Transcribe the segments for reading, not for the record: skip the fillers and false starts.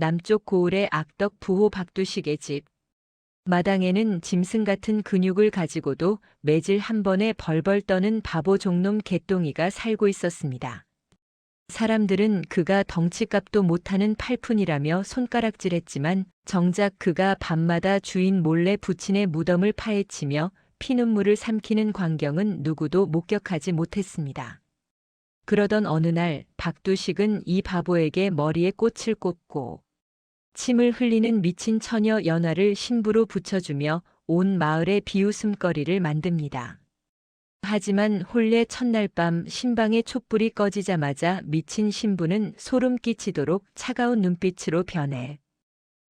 남쪽 고을의 악덕 부호 박두식의 집. 마당에는 짐승 같은 근육을 가지고도 매질 한 번에 벌벌 떠는 바보 종놈 개똥이가 살고 있었습니다. 사람들은 그가 덩치값도 못하는 팔푼이라며 손가락질했지만 정작 그가 밤마다 주인 몰래 부친의 무덤을 파헤치며 피눈물을 삼키는 광경은 누구도 목격하지 못했습니다. 그러던 어느 날 박두식은 이 바보에게 머리에 꽃을 꽂고 침을 흘리는 미친 처녀 연화를 신부로 붙여주며 온 마을의 비웃음거리를 만듭니다. 하지만 혼례 첫날 밤 신방의 촛불이 꺼지자마자 미친 신부는 소름 끼치도록 차가운 눈빛으로 변해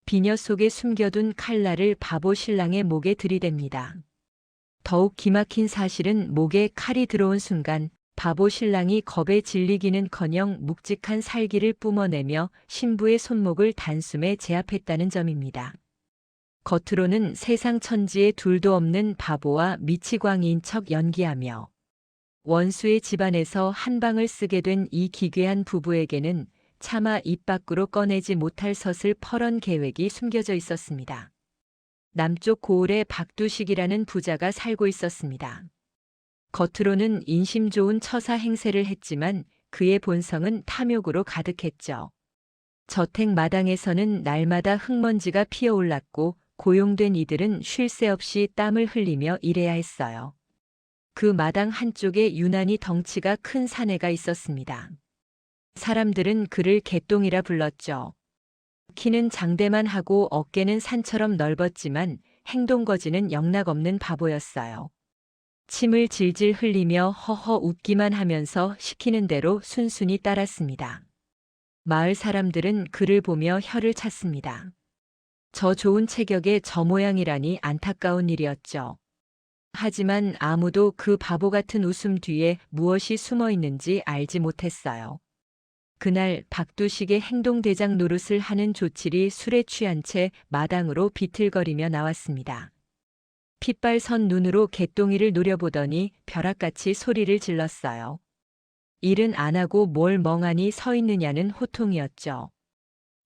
비녀 속에 숨겨둔 칼날을 바보 신랑의 목에 들이댑니다. 더욱 기막힌 사실은 목에 칼이 들어온 순간 바보 신랑이 겁에 질리기는커녕 묵직한 살기를 뿜어내며 신부의 손목을 단숨에 제압했다는 점입니다. 겉으로는 세상 천지에 둘도 없는 바보와 미치광이인 척 연기하며 원수의 집안에서 한 방을 쓰게 된 이 기괴한 부부에게는 차마 입 밖으로 꺼내지 못할 서슬 퍼런 계획이 숨겨져 있었습니다. 남쪽 고을에 박두식이라는 부자가 살고 있었습니다. 겉으로는 인심 좋은 처사 행세를 했지만 그의 본성은 탐욕으로 가득했죠. 저택 마당에서는 날마다 흙먼지가 피어올랐고 고용된 이들은 쉴 새 없이 땀을 흘리며 일해야 했어요. 그 마당 한쪽에 유난히 덩치가 큰 사내가 있었습니다. 사람들은 그를 개똥이라 불렀죠. 키는 장대만 하고 어깨는 산처럼 넓었지만 행동거지는 영락없는 바보였어요. 침을 질질 흘리며 허허 웃기만 하면서 시키는 대로 순순히 따랐습니다. 마을 사람들은 그를 보며 혀를 찼습니다. 저 좋은 체격의 저 모양이라니 안타까운 일이었죠. 하지만 아무도 그 바보 같은 웃음 뒤에 무엇이 숨어 있는지 알지 못했어요. 그날 박두식의 행동대장 노릇을 하는 조칠이 술에 취한 채 마당으로 비틀거리며 나왔습니다. 핏발 선 눈으로 개똥이를 노려보더니 벼락같이 소리를 질렀어요. 일은 안 하고 뭘 멍하니 서 있느냐는 호통이었죠.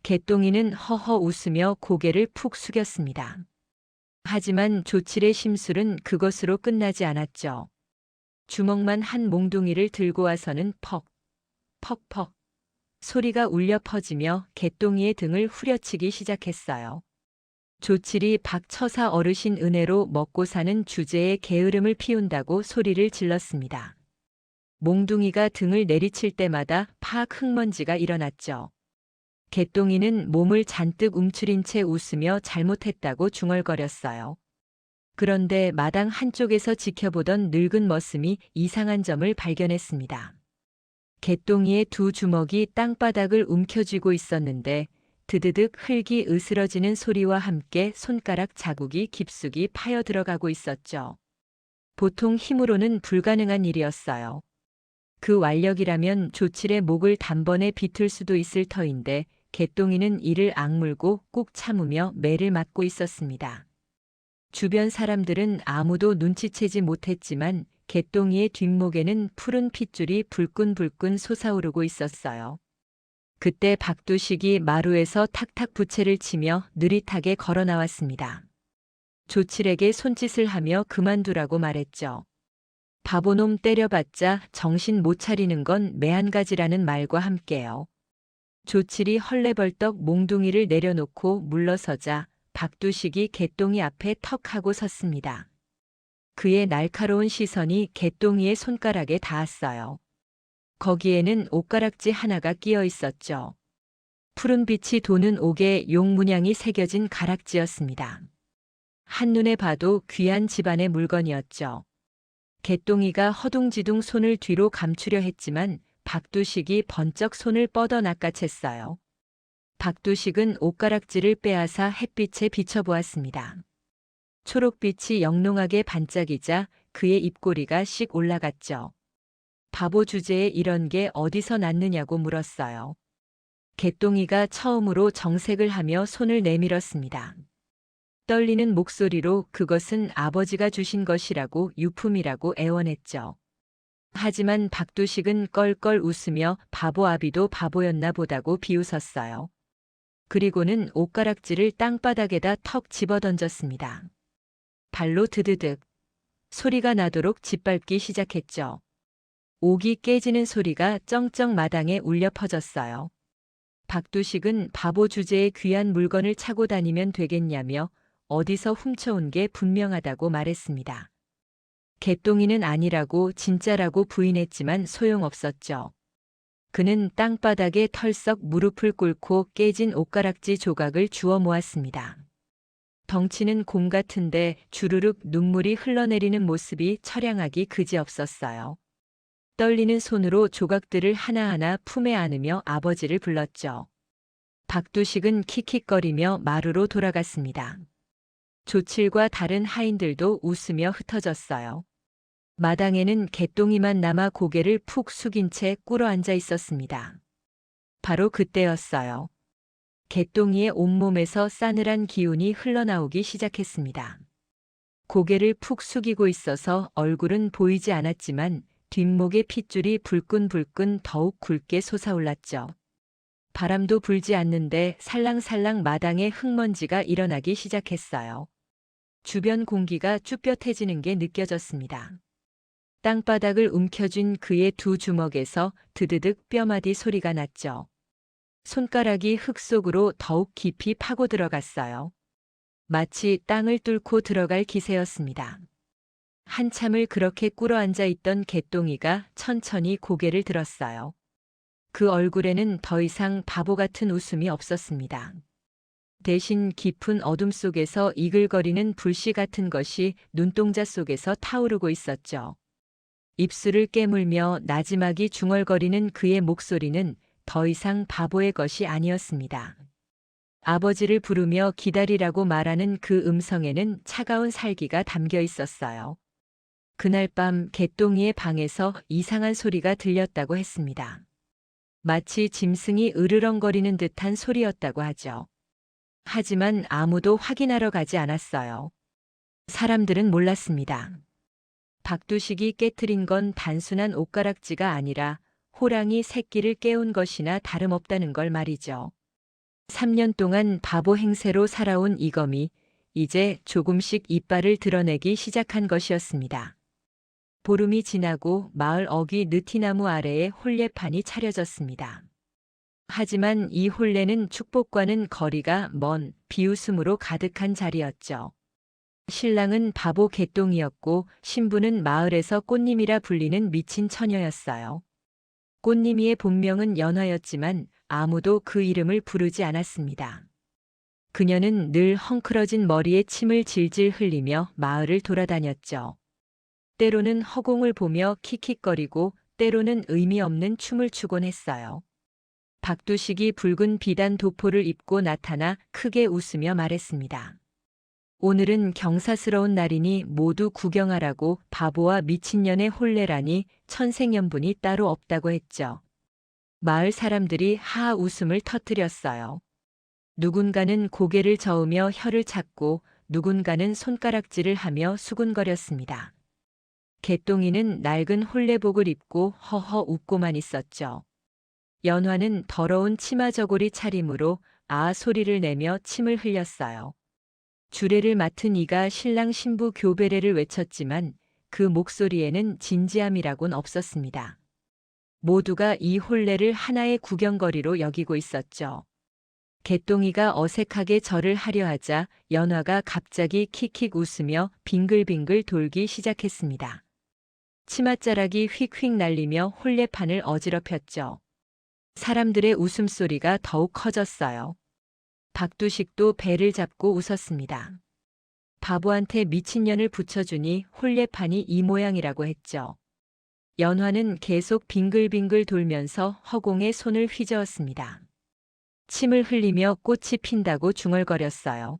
개똥이는 허허 웃으며 고개를 푹 숙였습니다. 하지만 조칠의 심술은 그것으로 끝나지 않았죠. 주먹만 한 몽둥이를 들고 와서는 퍽, 퍽퍽 소리가 울려 퍼지며 개똥이의 등을 후려치기 시작했어요. 조칠이 박처사 어르신 은혜로 먹고 사는 주제에 게으름을 피운다고 소리를 질렀습니다. 몽둥이가 등을 내리칠 때마다 팍 흙먼지가 일어났죠. 개똥이는 몸을 잔뜩 움츠린 채 웃으며 잘못했다고 중얼거렸어요. 그런데 마당 한쪽에서 지켜보던 늙은 머슴이 이상한 점을 발견했습니다. 개똥이의 두 주먹이 땅바닥을 움켜쥐고 있었는데 드드득 흙이 으스러지는 소리와 함께 손가락 자국이 깊숙이 파여 들어가고 있었죠. 보통 힘으로는 불가능한 일이었어요. 그 완력이라면 조칠의 목을 단번에 비틀 수도 있을 터인데 개똥이는 이를 악물고 꾹 참으며 매를 맞고 있었습니다. 주변 사람들은 아무도 눈치채지 못했지만 개똥이의 뒷목에는 푸른 핏줄이 불끈불끈 솟아오르고 있었어요. 그때 박두식이 마루에서 탁탁 부채를 치며 느릿하게 걸어 나왔습니다. 조칠에게 손짓을 하며 그만두라고 말했죠. 바보놈 때려봤자 정신 못 차리는 건 매한가지라는 말과 함께요. 조칠이 헐레벌떡 몽둥이를 내려놓고 물러서자 박두식이 개똥이 앞에 턱 하고 섰습니다. 그의 날카로운 시선이 개똥이의 손가락에 닿았어요. 거기에는 옷가락지 하나가 끼어 있었죠. 푸른 빛이 도는 옥에 용 문양이 새겨진 가락지였습니다. 한눈에 봐도 귀한 집안의 물건이었죠. 개똥이가 허둥지둥 손을 뒤로 감추려 했지만 박두식이 번쩍 손을 뻗어 낚아챘어요. 박두식은 옷가락지를 빼앗아 햇빛에 비춰보았습니다. 초록빛이 영롱하게 반짝이자 그의 입꼬리가 씩 올라갔죠. 바보 주제에 이런 게 어디서 났느냐고 물었어요. 개똥이가 처음으로 정색을 하며 손을 내밀었습니다. 떨리는 목소리로 그것은 아버지가 주신 것이라고 유품이라고 애원했죠. 하지만 박두식은 껄껄 웃으며 바보 아비도 바보였나 보다고 비웃었어요. 그리고는 옷가락지를 땅바닥에다 턱 집어던졌습니다. 발로 드드득 소리가 나도록 짓밟기 시작했죠. 옥이 깨지는 소리가 쩡쩡 마당에 울려 퍼졌어요. 박두식은 바보 주제에 귀한 물건을 차고 다니면 되겠냐며 어디서 훔쳐온 게 분명하다고 말했습니다. 개똥이는 아니라고 진짜라고 부인했지만 소용없었죠. 그는 땅바닥에 털썩 무릎을 꿇고 깨진 옷가락지 조각을 주워 모았습니다. 덩치는 곰 같은데 주르륵 눈물이 흘러내리는 모습이 처량하기 그지없었어요. 떨리는 손으로 조각들을 하나하나 품에 안으며 아버지를 불렀죠. 박두식은 킥킥거리며 마루로 돌아갔습니다. 조칠과 다른 하인들도 웃으며 흩어졌어요. 마당에는 개똥이만 남아 고개를 푹 숙인 채 꿇어 앉아 있었습니다. 바로 그때였어요. 개똥이의 온몸에서 싸늘한 기운이 흘러나오기 시작했습니다. 고개를 푹 숙이고 있어서 얼굴은 보이지 않았지만 뒷목의 핏줄이 불끈불끈 더욱 굵게 솟아올랐죠. 바람도 불지 않는데 살랑살랑 마당에 흙먼지가 일어나기 시작했어요. 주변 공기가 쭈뼛해지는 게 느껴졌습니다. 땅바닥을 움켜쥔 그의 두 주먹에서 드드득 뼈마디 소리가 났죠. 손가락이 흙 속으로 더욱 깊이 파고 들어갔어요. 마치 땅을 뚫고 들어갈 기세였습니다. 한참을 그렇게 꿇어 앉아 있던 개똥이가 천천히 고개를 들었어요. 그 얼굴에는 더 이상 바보 같은 웃음이 없었습니다. 대신 깊은 어둠 속에서 이글거리는 불씨 같은 것이 눈동자 속에서 타오르고 있었죠. 입술을 깨물며 나지막이 중얼거리는 그의 목소리는 더 이상 바보의 것이 아니었습니다. 아버지를 부르며 기다리라고 말하는 그 음성에는 차가운 살기가 담겨 있었어요. 그날 밤 개똥이의 방에서 이상한 소리가 들렸다고 했습니다. 마치 짐승이 으르렁거리는 듯한 소리였다고 하죠. 하지만 아무도 확인하러 가지 않았어요. 사람들은 몰랐습니다. 박두식이 깨트린 건 단순한 옷가락지가 아니라 호랑이 새끼를 깨운 것이나 다름없다는 걸 말이죠. 3년 동안 바보 행세로 살아온 이검이 이제 조금씩 이빨을 드러내기 시작한 것이었습니다. 보름이 지나고 마을 어귀 느티나무 아래에 혼례판이 차려졌습니다. 하지만 이 혼례는 축복과는 거리가 먼 비웃음으로 가득한 자리였죠. 신랑은 바보 개똥이었고 신부는 마을에서 꽃님이라 불리는 미친 처녀였어요. 꽃님이의 본명은 연화였지만 아무도 그 이름을 부르지 않았습니다. 그녀는 늘 헝클어진 머리에 침을 질질 흘리며 마을을 돌아다녔죠. 때로는 허공을 보며 킥킥거리고 때로는 의미 없는 춤을 추곤 했어요. 박두식이 붉은 비단 도포를 입고 나타나 크게 웃으며 말했습니다. 오늘은 경사스러운 날이니 모두 구경하라고. 바보와 미친년의 혼례라니 천생연분이 따로 없다고 했죠. 마을 사람들이 하하 웃음을 터뜨렸어요. 누군가는 고개를 저으며 혀를 찾고 누군가는 손가락질을 하며 수군거렸습니다. 개똥이는 낡은 혼례복을 입고 허허 웃고만 있었죠. 연화는 더러운 치마 저고리 차림으로 아 소리를 내며 침을 흘렸어요. 주례를 맡은 이가 신랑 신부 교배례를 외쳤지만 그 목소리에는 진지함이라곤 없었습니다. 모두가 이 혼례를 하나의 구경거리로 여기고 있었죠. 개똥이가 어색하게 절을 하려 하자 연화가 갑자기 킥킥 웃으며 빙글빙글 돌기 시작했습니다. 치맛자락이 휙휙 날리며 혼례판을 어지럽혔죠. 사람들의 웃음소리가 더욱 커졌어요. 박두식도 배를 잡고 웃었습니다. 바보한테 미친년을 붙여주니 혼례판이 이 모양이라고 했죠. 연화는 계속 빙글빙글 돌면서 허공에 손을 휘저었습니다. 침을 흘리며 꽃이 핀다고 중얼거렸어요.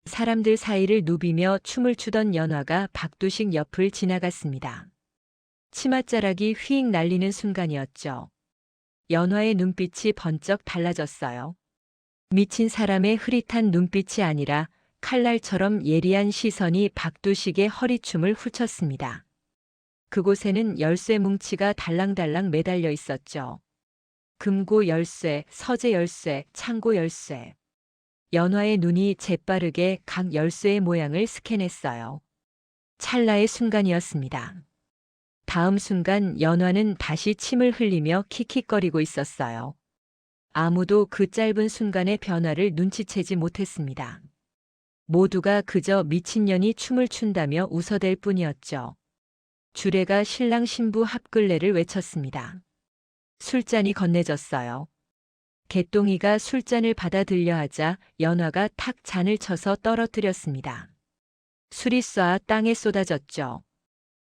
사람들 사이를 누비며 춤을 추던 연화가 박두식 옆을 지나갔습니다. 치맛자락이 휙 날리는 순간이었죠. 연화의 눈빛이 번쩍 달라졌어요. 미친 사람의 흐릿한 눈빛이 아니라 칼날처럼 예리한 시선이 박두식의 허리춤을 훑쳤습니다. 그곳에는 열쇠 뭉치가 달랑달랑 매달려 있었죠. 금고 열쇠, 서재 열쇠, 창고 열쇠. 연화의 눈이 재빠르게 각 열쇠의 모양을 스캔했어요. 찰나의 순간이었습니다. 다음 순간 연화는 다시 침을 흘리며 킥킥거리고 있었어요. 아무도 그 짧은 순간의 변화를 눈치채지 못했습니다. 모두가 그저 미친년이 춤을 춘다며 웃어댈 뿐이었죠. 주례가 신랑 신부 합글레를 외쳤습니다. 술잔이 건네졌어요. 개똥이가 술잔을 받아 들려 하자 연화가 탁 잔을 쳐서 떨어뜨렸습니다. 술이 쏴 땅에 쏟아졌죠.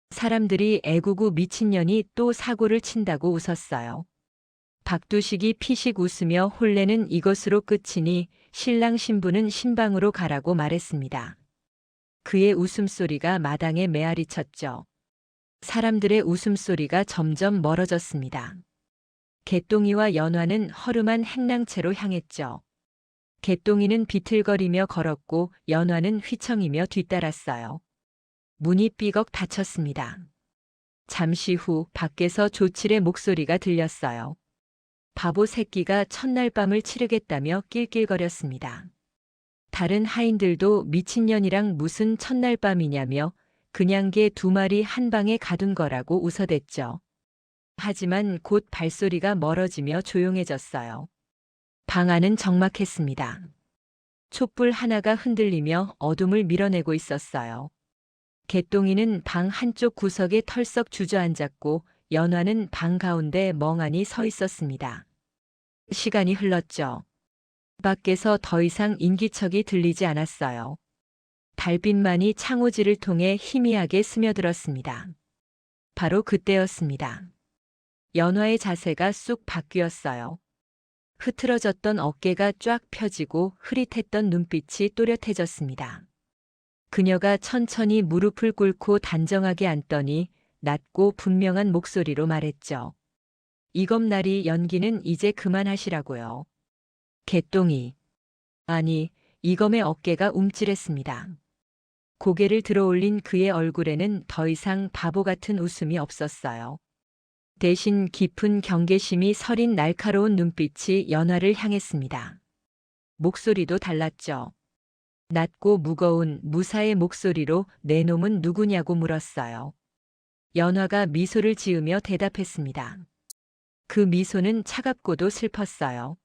사람들이 애구구 미친년이 또 사고를 친다고 웃었어요. 박두식이 피식 웃으며 혼례는 이것으로 끝이니 신랑 신부는 신방으로 가라고 말했습니다. 그의 웃음소리가 마당에 메아리 쳤죠. 사람들의 웃음소리가 점점 멀어졌습니다. 개똥이와 연화는 허름한 행랑채로 향했죠. 개똥이는 비틀거리며 걸었고 연화는 휘청이며 뒤따랐어요. 문이 삐걱 닫혔습니다. 잠시 후 밖에서 조칠의 목소리가 들렸어요. 바보 새끼가 첫날 밤을 치르겠다며 낄낄거렸습니다. 다른 하인들도 미친년이랑 무슨 첫날 밤이냐며 그냥 개 2마리 한 방에 가둔 거라고 웃어댔죠. 하지만 곧 발소리가 멀어지며 조용해졌어요. 방 안은 적막했습니다. 촛불 하나가 흔들리며 어둠을 밀어내고 있었어요. 개똥이는 방 한쪽 구석에 털썩 주저앉았고 연화는 방 가운데 멍하니 서 있었습니다. 시간이 흘렀죠. 밖에서 더 이상 인기척이 들리지 않았어요. 달빛만이 창호지를 통해 희미하게 스며들었습니다. 바로 그때였습니다. 연화의 자세가 쑥 바뀌었어요. 흐트러졌던 어깨가 쫙 펴지고 흐릿했던 눈빛이 또렷해졌습니다. 그녀가 천천히 무릎을 꿇고 단정하게 앉더니 낮고 분명한 목소리로 말했죠. 이검나리 연기는 이제 그만하시라고요. 개똥이. 아니, 이검의 어깨가 움찔했습니다. 고개를 들어올린 그의 얼굴에는 더 이상 바보 같은 웃음이 없었어요. 대신 깊은 경계심이 서린 날카로운 눈빛이 연화를 향했습니다. 목소리도 달랐죠. 낮고 무거운 무사의 목소리로 내 놈은 누구냐고 물었어요. 연화가 미소를 지으며 대답했습니다. 그 미소는 차갑고도 슬펐어요.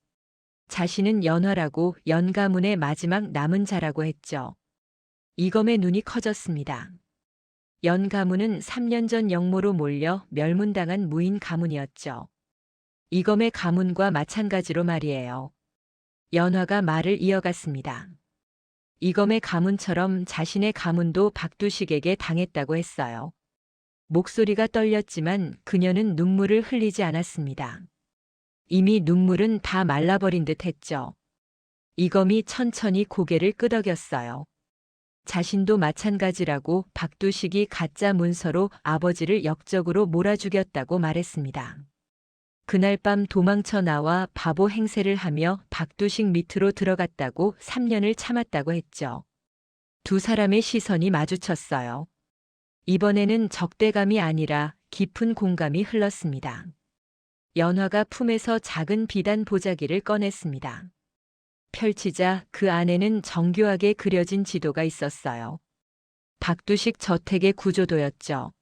자신은 연화라고 연가문의 마지막 남은 자라고 했죠. 이검의 눈이 커졌습니다. 연가문은 3년 전 영모로 몰려 멸문당한 무인 가문이었죠. 이검의 가문과 마찬가지로 말이에요. 연화가 말을 이어갔습니다. 이검의 가문처럼 자신의 가문도 박두식에게 당했다고 했어요. 목소리가 떨렸지만 그녀는 눈물을 흘리지 않았습니다. 이미 눈물은 다 말라버린 듯 했죠. 이검이 천천히 고개를 끄덕였어요. 자신도 마찬가지라고 박두식이 가짜 문서로 아버지를 역적으로 몰아 죽였다고 말했습니다. 그날 밤 도망쳐 나와 바보 행세를 하며 박두식 밑으로 들어갔다고 3년을 참았다고 했죠. 두 사람의 시선이 마주쳤어요. 이번에는 적대감이 아니라 깊은 공감이 흘렀습니다. 연화가 품에서 작은 비단 보자기를 꺼냈습니다. 펼치자 그 안에는 정교하게 그려진 지도가 있었어요. 박두식 저택의 구조도였죠.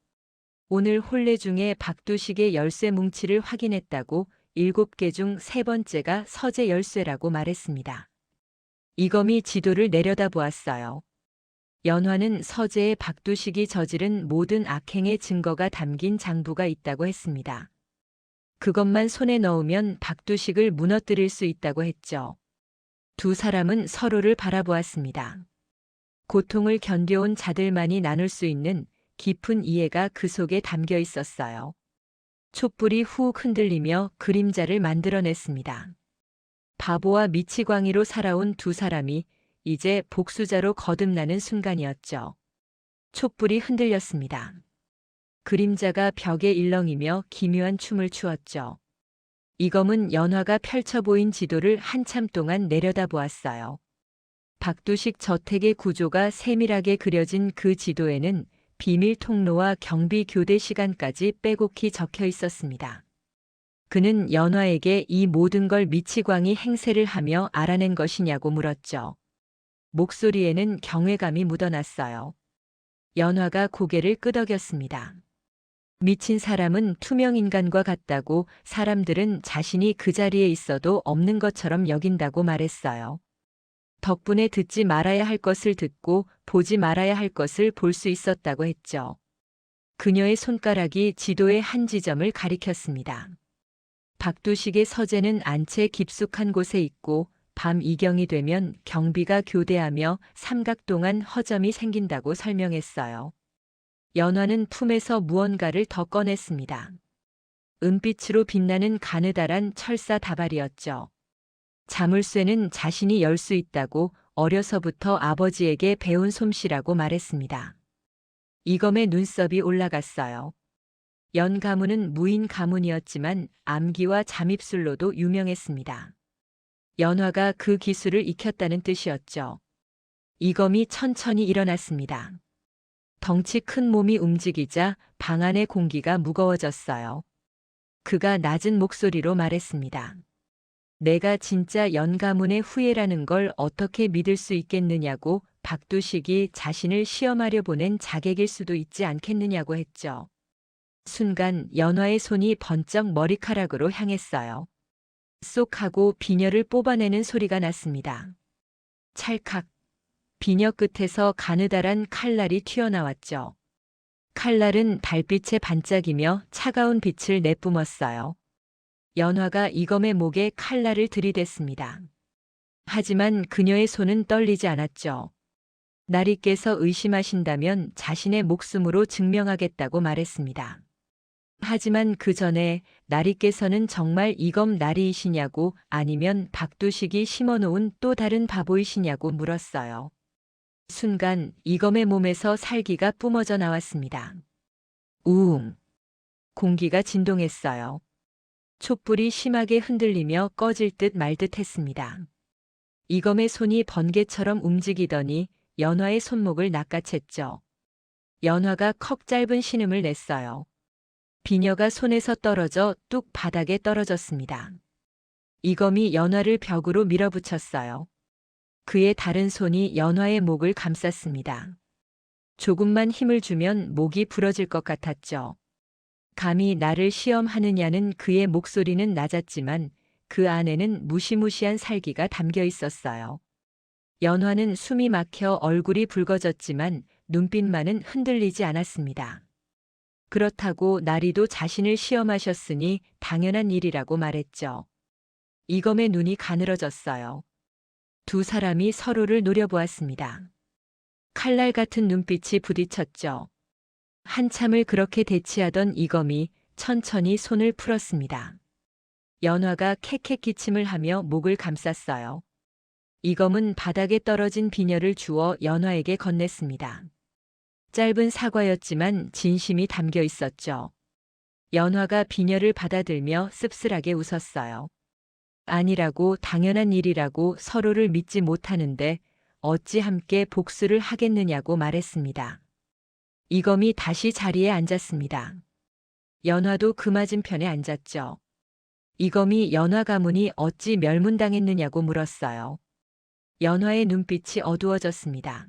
오늘 혼례 중에 박두식의 열쇠 뭉치를 확인했다고 7개 중 3번째가 서재 열쇠라고 말했습니다. 이검이 지도를 내려다보았어요. 연화는 서재에 박두식이 저지른 모든 악행의 증거가 담긴 장부가 있다고 했습니다. 그것만 손에 넣으면 박두식을 무너뜨릴 수 있다고 했죠. 두 사람은 서로를 바라보았습니다. 고통을 견뎌온 자들만이 나눌 수 있는 깊은 이해가 그 속에 담겨 있었어요. 촛불이 훅 흔들리며 그림자를 만들어냈습니다. 바보와 미치광이로 살아온 두 사람이 이제 복수자로 거듭나는 순간이었죠. 촛불이 흔들렸습니다. 그림자가 벽에 일렁이며 기묘한 춤을 추었죠. 이검은 연화가 펼쳐 보인 지도를 한참 동안 내려다보았어요. 박두식 저택의 구조가 세밀하게 그려진 그 지도에는 비밀 통로와 경비 교대 시간까지 빼곡히 적혀 있었습니다. 그는 연화에게 이 모든 걸 미치광이 행세를 하며 알아낸 것이냐고 물었죠. 목소리에는 경외감이 묻어났어요. 연화가 고개를 끄덕였습니다. 미친 사람은 투명인간과 같다고 사람들은 자신이 그 자리에 있어도 없는 것처럼 여긴다고 말했어요. 덕분에 듣지 말아야 할 것을 듣고 보지 말아야 할 것을 볼 수 있었다고 했죠. 그녀의 손가락이 지도의 한 지점을 가리켰습니다. 박두식의 서재는 안채 깊숙한 곳에 있고 밤 이경이 되면 경비가 교대하며 삼각동안 허점이 생긴다고 설명했어요. 연화는 품에서 무언가를 더 꺼냈습니다. 은빛으로 빛나는 가느다란 철사 다발이었죠. 자물쇠는 자신이 열 수 있다고 어려서부터 아버지에게 배운 솜씨라고 말했습니다. 이검의 눈썹이 올라갔어요. 연 가문은 무인 가문이었지만 암기와 잠입술로도 유명했습니다. 연화가 그 기술을 익혔다는 뜻이었죠. 이검이 천천히 일어났습니다. 덩치 큰 몸이 움직이자 방 안의 공기가 무거워졌어요. 그가 낮은 목소리로 말했습니다. 내가 진짜 연 가문의 후예라는 걸 어떻게 믿을 수 있겠느냐고. 박두식이 자신을 시험하려 보낸 자객일 수도 있지 않겠느냐고 했죠. 순간 연화의 손이 번쩍 머리카락으로 향했어요. 쏙 하고 비녀를 뽑아내는 소리가 났습니다. 찰칵. 비녀 끝에서 가느다란 칼날이 튀어나왔죠. 칼날은 달빛에 반짝이며 차가운 빛을 내뿜었어요. 연화가 이검의 목에 칼날을 들이댔습니다. 하지만 그녀의 손은 떨리지 않았죠. 나리께서 의심하신다면 자신의 목숨으로 증명하겠다고 말했습니다. 하지만 그 전에 나리께서는 정말 이검 나리이시냐고 아니면 박두식이 심어놓은 또 다른 바보이시냐고 물었어요. 순간 이검의 몸에서 살기가 뿜어져 나왔습니다. 우웅. 공기가 진동했어요. 촛불이 심하게 흔들리며 꺼질 듯 말 듯 했습니다. 이검의 손이 번개처럼 움직이더니 연화의 손목을 낚아챘죠. 연화가 컥 짧은 신음을 냈어요. 비녀가 손에서 떨어져 뚝 바닥에 떨어졌습니다. 이검이 연화를 벽으로 밀어붙였어요. 그의 다른 손이 연화의 목을 감쌌습니다. 조금만 힘을 주면 목이 부러질 것 같았죠. 감히 나를 시험하느냐는 그의 목소리는 낮았지만 그 안에는 무시무시한 살기가 담겨 있었어요. 연화는 숨이 막혀 얼굴이 붉어졌지만 눈빛만은 흔들리지 않았습니다. 그렇다고 나리도 자신을 시험하셨으니 당연한 일이라고 말했죠. 이검의 눈이 가늘어졌어요. 두 사람이 서로를 노려보았습니다. 칼날 같은 눈빛이 부딪혔죠. 한참을 그렇게 대치하던 이검이 천천히 손을 풀었습니다. 연화가 캑캑 기침을 하며 목을 감쌌어요. 이검은 바닥에 떨어진 비녀를 주워 연화에게 건넸습니다. 짧은 사과였지만 진심이 담겨 있었죠. 연화가 비녀를 받아들며 씁쓸하게 웃었어요. 아니라고 당연한 일이라고 서로를 믿지 못하는데 어찌 함께 복수를 하겠느냐고 말했습니다. 이검이 다시 자리에 앉았습니다. 연화도 그 맞은편에 앉았죠. 이검이 연화 가문이 어찌 멸문당했느냐고 물었어요. 연화의 눈빛이 어두워졌습니다.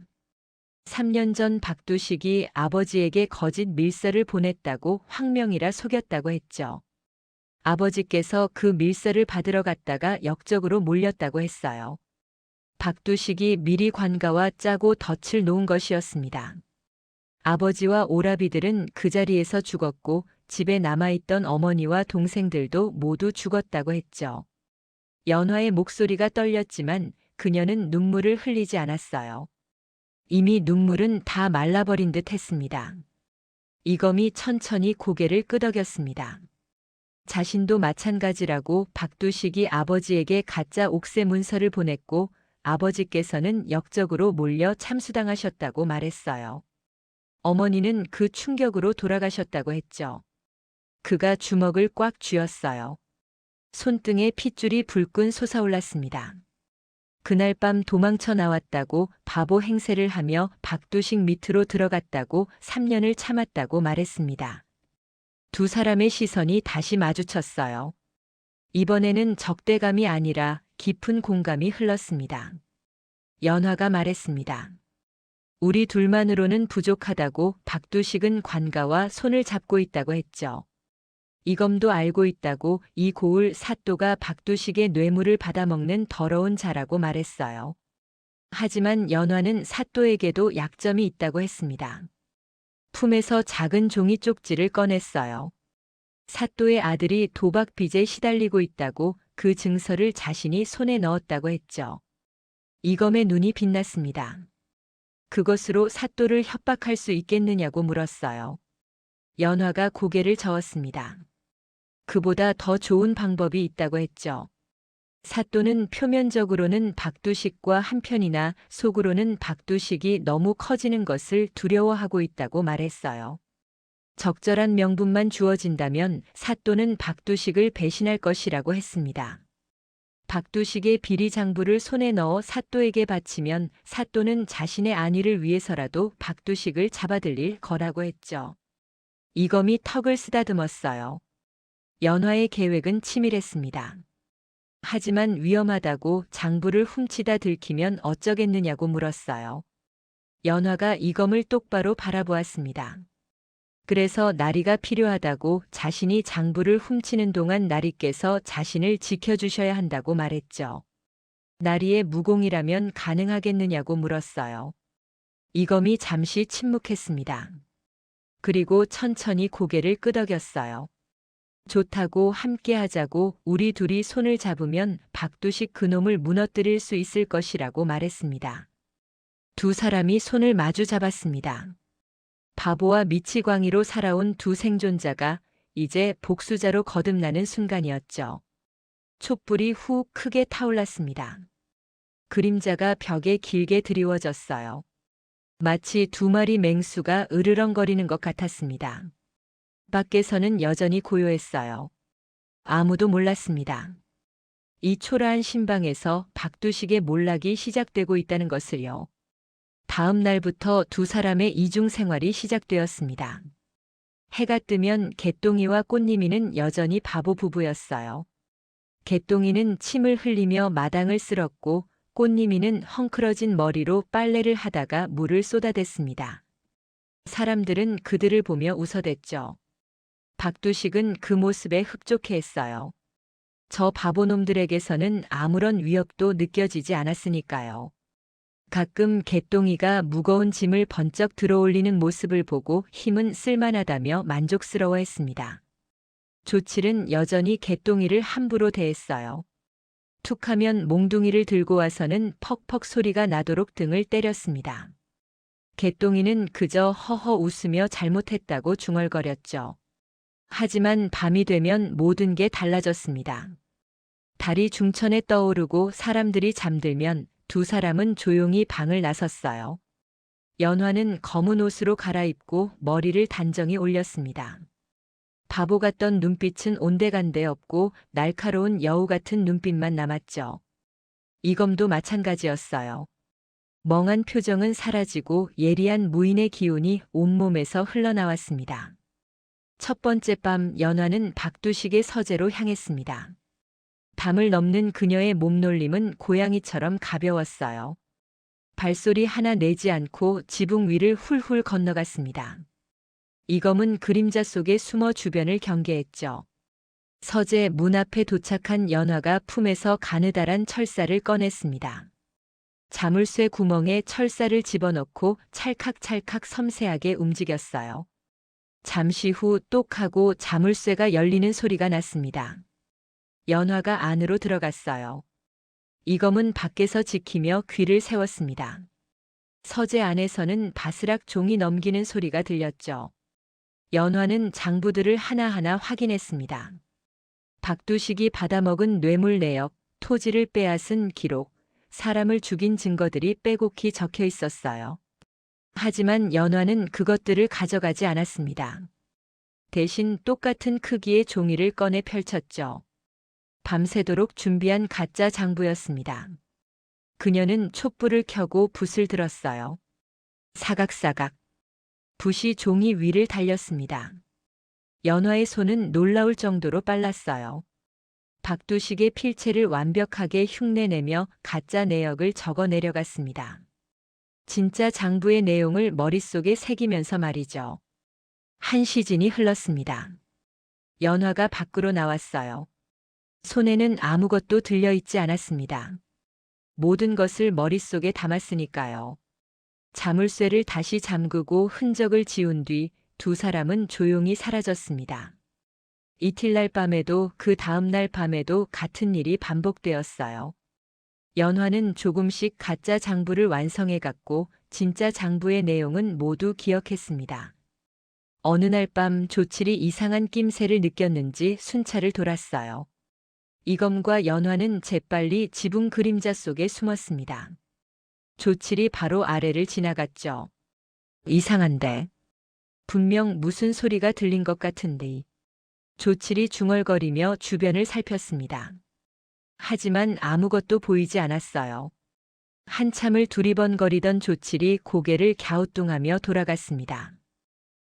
3년 전 박두식이 아버지에게 거짓 밀서를 보냈다고 황명이라 속였다고 했죠. 아버지께서 그 밀서를 받으러 갔다가 역적으로 몰렸다고 했어요. 박두식이 미리 관가와 짜고 덫을 놓은 것이었습니다. 아버지와 오라비들은 그 자리에서 죽었고 집에 남아있던 어머니와 동생들도 모두 죽었다고 했죠. 연화의 목소리가 떨렸지만 그녀는 눈물을 흘리지 않았어요. 이미 눈물은 다 말라버린 듯 했습니다. 이검이 천천히 고개를 끄덕였습니다. 자신도 마찬가지라고 박두식이 아버지에게 가짜 옥새 문서를 보냈고 아버지께서는 역적으로 몰려 참수당하셨다고 말했어요. 어머니는 그 충격으로 돌아가셨다고 했죠. 그가 주먹을 꽉 쥐었어요. 손등에 핏줄이 불끈 솟아올랐습니다. 그날 밤 도망쳐 나왔다고 바보 행세를 하며 박두식 밑으로 들어갔다고 3년을 참았다고 말했습니다. 두 사람의 시선이 다시 마주쳤어요. 이번에는 적대감이 아니라 깊은 공감이 흘렀습니다. 연화가 말했습니다. 우리 둘만으로는 부족하다고 박두식은 관가와 손을 잡고 있다고 했죠. 이검도 알고 있다고 이 고을 사또가 박두식의 뇌물을 받아먹는 더러운 자라고 말했어요. 하지만 연화는 사또에게도 약점이 있다고 했습니다. 품에서 작은 종이 쪽지를 꺼냈어요. 사또의 아들이 도박 빚에 시달리고 있다고 그 증서를 자신이 손에 넣었다고 했죠. 이검의 눈이 빛났습니다. 그것으로 사또를 협박할 수 있겠느냐고 물었어요. 연화가 고개를 저었습니다. 그보다 더 좋은 방법이 있다고 했죠. 사또는 표면적으로는 박두식과 한편이나 속으로는 박두식이 너무 커지는 것을 두려워하고 있다고 말했어요. 적절한 명분만 주어진다면 사또는 박두식을 배신할 것이라고 했습니다. 박두식의 비리 장부를 손에 넣어 사또에게 바치면 사또는 자신의 안위를 위해서라도 박두식을 잡아들일 거라고 했죠. 이검이 턱을 쓰다듬었어요. 연화의 계획은 치밀했습니다. 하지만 위험하다고 장부를 훔치다 들키면 어쩌겠느냐고 물었어요. 연화가 이검을 똑바로 바라보았습니다. 그래서 나리가 필요하다고 자신이 장부를 훔치는 동안 나리께서 자신을 지켜주셔야 한다고 말했죠. 나리의 무공이라면 가능하겠느냐고 물었어요. 이검이 잠시 침묵했습니다. 그리고 천천히 고개를 끄덕였어요. 좋다고 함께하자고 우리 둘이 손을 잡으면 박두식 그놈을 무너뜨릴 수 있을 것이라고 말했습니다. 두 사람이 손을 마주 잡았습니다. 바보와 미치광이로 살아온 두 생존자가 이제 복수자로 거듭나는 순간이었죠. 촛불이 후 크게 타올랐습니다. 그림자가 벽에 길게 드리워졌어요. 마치 두 마리 맹수가 으르렁거리는 것 같았습니다. 밖에서는 여전히 고요했어요. 아무도 몰랐습니다. 이 초라한 신방에서 박두식의 몰락이 시작되고 있다는 것을요. 다음 날부터 두 사람의 이중 생활이 시작되었습니다. 해가 뜨면 개똥이와 꽃님이는 여전히 바보 부부였어요. 개똥이는 침을 흘리며 마당을 쓸었고 꽃님이는 헝클어진 머리로 빨래를 하다가 물을 쏟아댔습니다. 사람들은 그들을 보며 웃어댔죠. 박두식은 그 모습에 흡족해했어요. 저 바보놈들에게서는 아무런 위협도 느껴지지 않았으니까요. 가끔 개똥이가 무거운 짐을 번쩍 들어올리는 모습을 보고 힘은 쓸만하다며 만족스러워했습니다. 조칠은 여전히 개똥이를 함부로 대했어요. 툭하면 몽둥이를 들고 와서는 퍽퍽 소리가 나도록 등을 때렸습니다. 개똥이는 그저 허허 웃으며 잘못했다고 중얼거렸죠. 하지만 밤이 되면 모든 게 달라졌습니다. 달이 중천에 떠오르고 사람들이 잠들면 두 사람은 조용히 방을 나섰어요. 연화는 검은 옷으로 갈아입고 머리를 단정히 올렸습니다. 바보 같던 눈빛은 온데간데 없고 날카로운 여우 같은 눈빛만 남았죠. 이검도 마찬가지였어요. 멍한 표정은 사라지고 예리한 무인의 기운이 온몸에서 흘러나왔습니다. 첫 번째 밤 연화는 박두식의 서재로 향했습니다. 담을 넘는 그녀의 몸놀림은 고양이처럼 가벼웠어요. 발소리 하나 내지 않고 지붕 위를 훌훌 건너갔습니다. 이검은 그림자 속에 숨어 주변을 경계했죠. 서재 문 앞에 도착한 연화가 품에서 가느다란 철사를 꺼냈습니다. 자물쇠 구멍에 철사를 집어넣고 찰칵찰칵 섬세하게 움직였어요. 잠시 후 똑하고 자물쇠가 열리는 소리가 났습니다. 연화가 안으로 들어갔어요. 이검은 밖에서 지키며 귀를 세웠습니다. 서재 안에서는 바스락 종이 넘기는 소리가 들렸죠. 연화는 장부들을 하나하나 확인했습니다. 박두식이 받아먹은 뇌물 내역, 토지를 빼앗은 기록, 사람을 죽인 증거들이 빼곡히 적혀 있었어요. 하지만 연화는 그것들을 가져가지 않았습니다. 대신 똑같은 크기의 종이를 꺼내 펼쳤죠. 밤새도록 준비한 가짜 장부였습니다. 그녀는 촛불을 켜고 붓을 들었어요. 사각사각. 붓이 종이 위를 달렸습니다. 연화의 손은 놀라울 정도로 빨랐어요. 박두식의 필체를 완벽하게 흉내내며 가짜 내역을 적어 내려갔습니다. 진짜 장부의 내용을 머릿속에 새기면서 말이죠. 한 시즌이 흘렀습니다. 연화가 밖으로 나왔어요. 손에는 아무것도 들려있지 않았습니다. 모든 것을 머릿속에 담았으니까요. 자물쇠를 다시 잠그고 흔적을 지운 뒤 두 사람은 조용히 사라졌습니다. 이틀날 밤에도 그 다음날 밤에도 같은 일이 반복되었어요. 연화는 조금씩 가짜 장부를 완성해 갔고 진짜 장부의 내용은 모두 기억했습니다. 어느 날 밤 조칠이 이상한 낌새를 느꼈는지 순찰을 돌았어요. 이검과 연화는 재빨리 지붕 그림자 속에 숨었습니다. 조칠이 바로 아래를 지나갔죠. 이상한데. 분명 무슨 소리가 들린 것 같은데. 조칠이 중얼거리며 주변을 살폈습니다. 하지만 아무것도 보이지 않았어요. 한참을 두리번거리던 조칠이 고개를 갸우뚱하며 돌아갔습니다.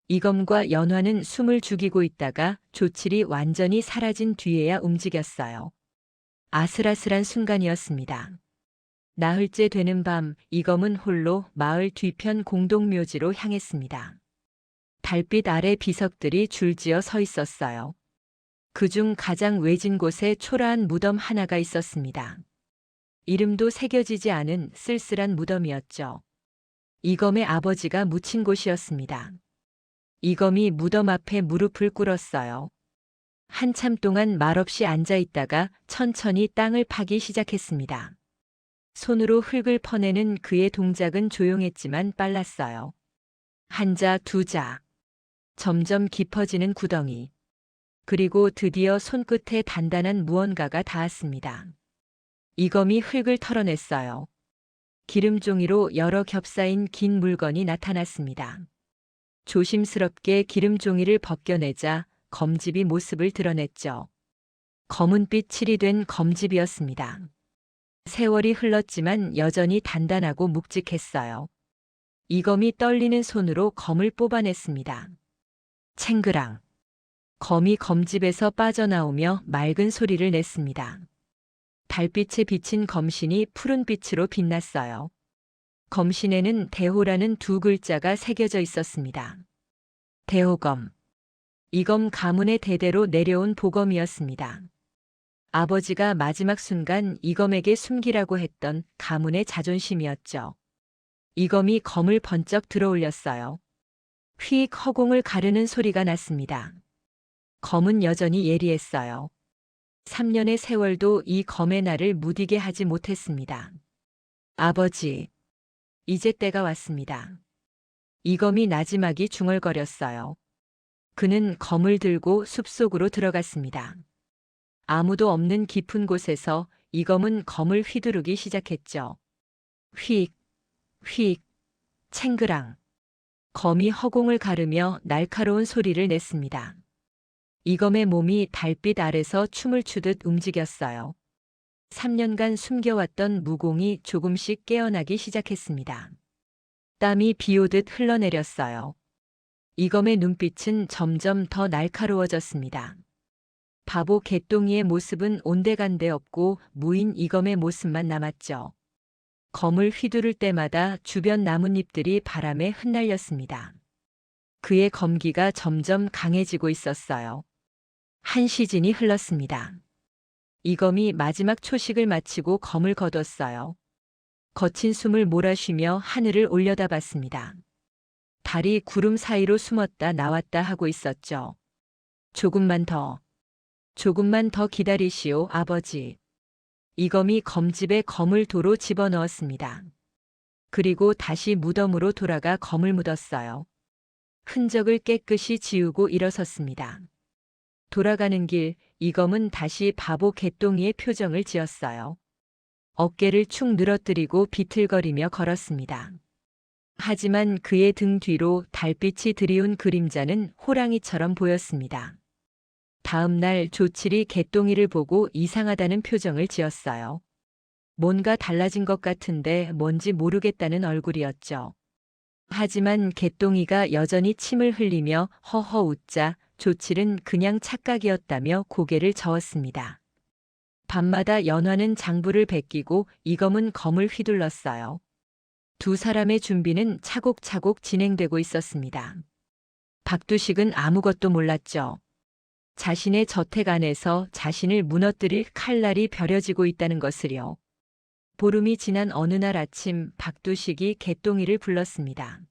이검과 연화는 숨을 죽이고 있다가 조칠이 완전히 사라진 뒤에야 움직였어요. 아슬아슬한 순간이었습니다. 나흘째 되는 밤 이검은 홀로 마을 뒤편 공동묘지로 향했습니다. 달빛 아래 비석들이 줄지어 서 있었어요. 그중 가장 외진 곳에 초라한 무덤 하나가 있었습니다. 이름도 새겨지지 않은 쓸쓸한 무덤이었죠. 이검의 아버지가 묻힌 곳이었습니다. 이검이 무덤 앞에 무릎을 꿇었어요. 한참 동안 말없이 앉아 있다가 천천히 땅을 파기 시작했습니다. 손으로 흙을 퍼내는 그의 동작은 조용했지만 빨랐어요. 한 자, 두 자. 점점 깊어지는 구덩이. 그리고 드디어 손끝에 단단한 무언가가 닿았습니다. 이검이 흙을 털어냈어요. 기름종이로 여러 겹싸인 긴 물건이 나타났습니다. 조심스럽게 기름종이를 벗겨내자 검집이 모습을 드러냈죠. 검은빛 칠이 된 검집이었습니다. 세월이 흘렀지만 여전히 단단하고 묵직했어요. 이검이 떨리는 손으로 검을 뽑아냈습니다. 챙그랑. 검이 검집에서 빠져나오며 맑은 소리를 냈습니다. 달빛에 비친 검신이 푸른 빛으로 빛났어요. 검신에는 대호라는 두 글자가 새겨져 있었습니다. 대호검. 이검 가문의 대대로 내려온 보검이었습니다. 아버지가 마지막 순간 이검에게 숨기라고 했던 가문의 자존심이었죠. 이검이 검을 번쩍 들어올렸어요. 휙 허공을 가르는 소리가 났습니다. 검은 여전히 예리했어요. 3년의 세월도 이 검의 날을 무디게 하지 못했습니다. 아버지, 이제 때가 왔습니다. 이검이 나지막이 중얼거렸어요. 그는 검을 들고 숲속으로 들어갔습니다. 아무도 없는 깊은 곳에서 이검은 검을 휘두르기 시작했죠. 휙, 휙, 챙그랑. 검이 허공을 가르며 날카로운 소리를 냈습니다. 이검의 몸이 달빛 아래서 춤을 추듯 움직였어요. 3년간 숨겨왔던 무공이 조금씩 깨어나기 시작했습니다. 땀이 비오듯 흘러내렸어요. 이검의 눈빛은 점점 더 날카로워졌습니다. 바보 개똥이의 모습은 온데간데 없고 무인 이검의 모습만 남았죠. 검을 휘두를 때마다 주변 나뭇잎들이 바람에 흩날렸습니다. 그의 검기가 점점 강해지고 있었어요. 한 시즌이 흘렀습니다. 이검이 마지막 초식을 마치고 검을 거뒀어요. 거친 숨을 몰아쉬며 하늘을 올려다봤습니다. 달이 구름 사이로 숨었다 나왔다 하고 있었죠. 조금만 더 기다리시오, 아버지. 이검이 검집에 검을 도로 집어넣었습니다. 그리고 다시 무덤으로 돌아가 검을 묻었어요. 흔적을 깨끗이 지우고 일어섰습니다. 돌아가는 길, 이검은 다시 바보 개똥이의 표정을 지었어요. 어깨를 축 늘어뜨리고 비틀거리며 걸었습니다. 하지만 그의 등 뒤로 달빛이 드리운 그림자는 호랑이처럼 보였습니다. 다음 날 조칠이 개똥이를 보고 이상하다는 표정을 지었어요. 뭔가 달라진 것 같은데 뭔지 모르겠다는 얼굴이었죠. 하지만 개똥이가 여전히 침을 흘리며 허허 웃자 조칠은 그냥 착각이었다며 고개를 저었습니다. 밤마다 연화는 장부를 베끼고 이검은 검을 휘둘렀어요. 두 사람의 준비는 차곡차곡 진행되고 있었습니다. 박두식은 아무것도 몰랐죠. 자신의 저택 안에서 자신을 무너뜨릴 칼날이 벼려지고 있다는 것을요. 보름이 지난 어느 날 아침 박두식이 개똥이를 불렀습니다.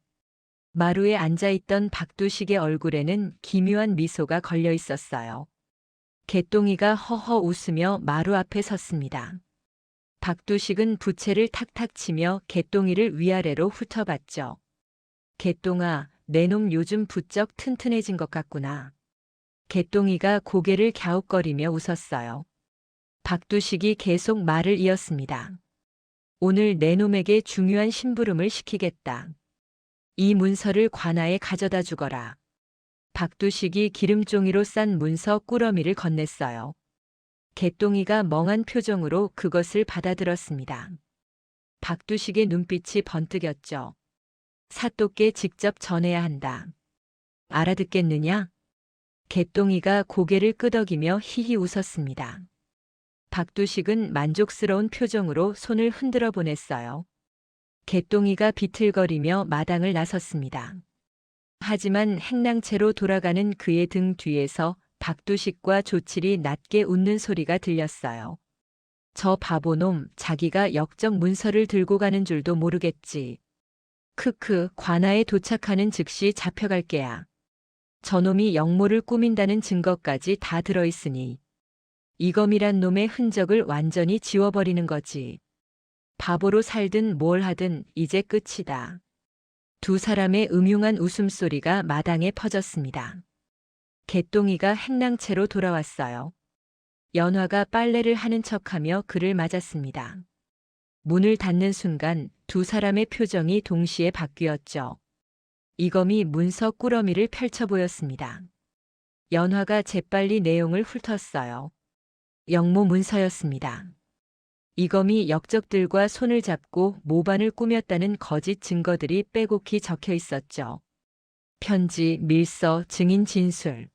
마루에 앉아있던 박두식의 얼굴에는 기묘한 미소가 걸려 있었어요. 개똥이가 허허 웃으며 마루 앞에 섰습니다. 박두식은 부채를 탁탁 치며 개똥이를 위아래로 훑어봤죠. 개똥아, 내 놈 요즘 부쩍 튼튼해진 것 같구나. 개똥이가 고개를 갸웃거리며 웃었어요. 박두식이 계속 말을 이었습니다. 오늘 내 놈에게 중요한 심부름을 시키겠다. 이 문서를 관아에 가져다 주거라. 박두식이 기름종이로 싼 문서 꾸러미를 건넸어요. 개똥이가 멍한 표정으로 그것을 받아들었습니다. 박두식의 눈빛이 번뜩였죠. 사또께 직접 전해야 한다. 알아듣겠느냐? 개똥이가 고개를 끄덕이며 히히 웃었습니다. 박두식은 만족스러운 표정으로 손을 흔들어 보냈어요. 개똥이가 비틀거리며 마당을 나섰습니다. 하지만 행랑채로 돌아가는 그의 등 뒤에서 박두식과 조칠이 낮게 웃는 소리가 들렸어요. 저 바보놈, 자기가 역적 문서를 들고 가는 줄도 모르겠지. 크크, 관아에 도착하는 즉시 잡혀갈 게야. 저놈이 역모를 꾸민다는 증거까지 다 들어있으니 이검이란 놈의 흔적을 완전히 지워버리는 거지. 바보로 살든 뭘 하든 이제 끝이다. 두 사람의 음흉한 웃음소리가 마당에 퍼졌습니다. 개똥이가 행랑채로 돌아왔어요. 연화가 빨래를 하는 척하며 그를 맞았습니다. 문을 닫는 순간 두 사람의 표정이 동시에 바뀌었죠. 이검이 문서 꾸러미를 펼쳐 보였습니다. 연화가 재빨리 내용을 훑었어요. 역모 문서였습니다. 이검이 역적들과 손을 잡고 모반을 꾸몄다는 거짓 증거들이 빼곡히 적혀 있었죠. 편지, 밀서, 증인 진술.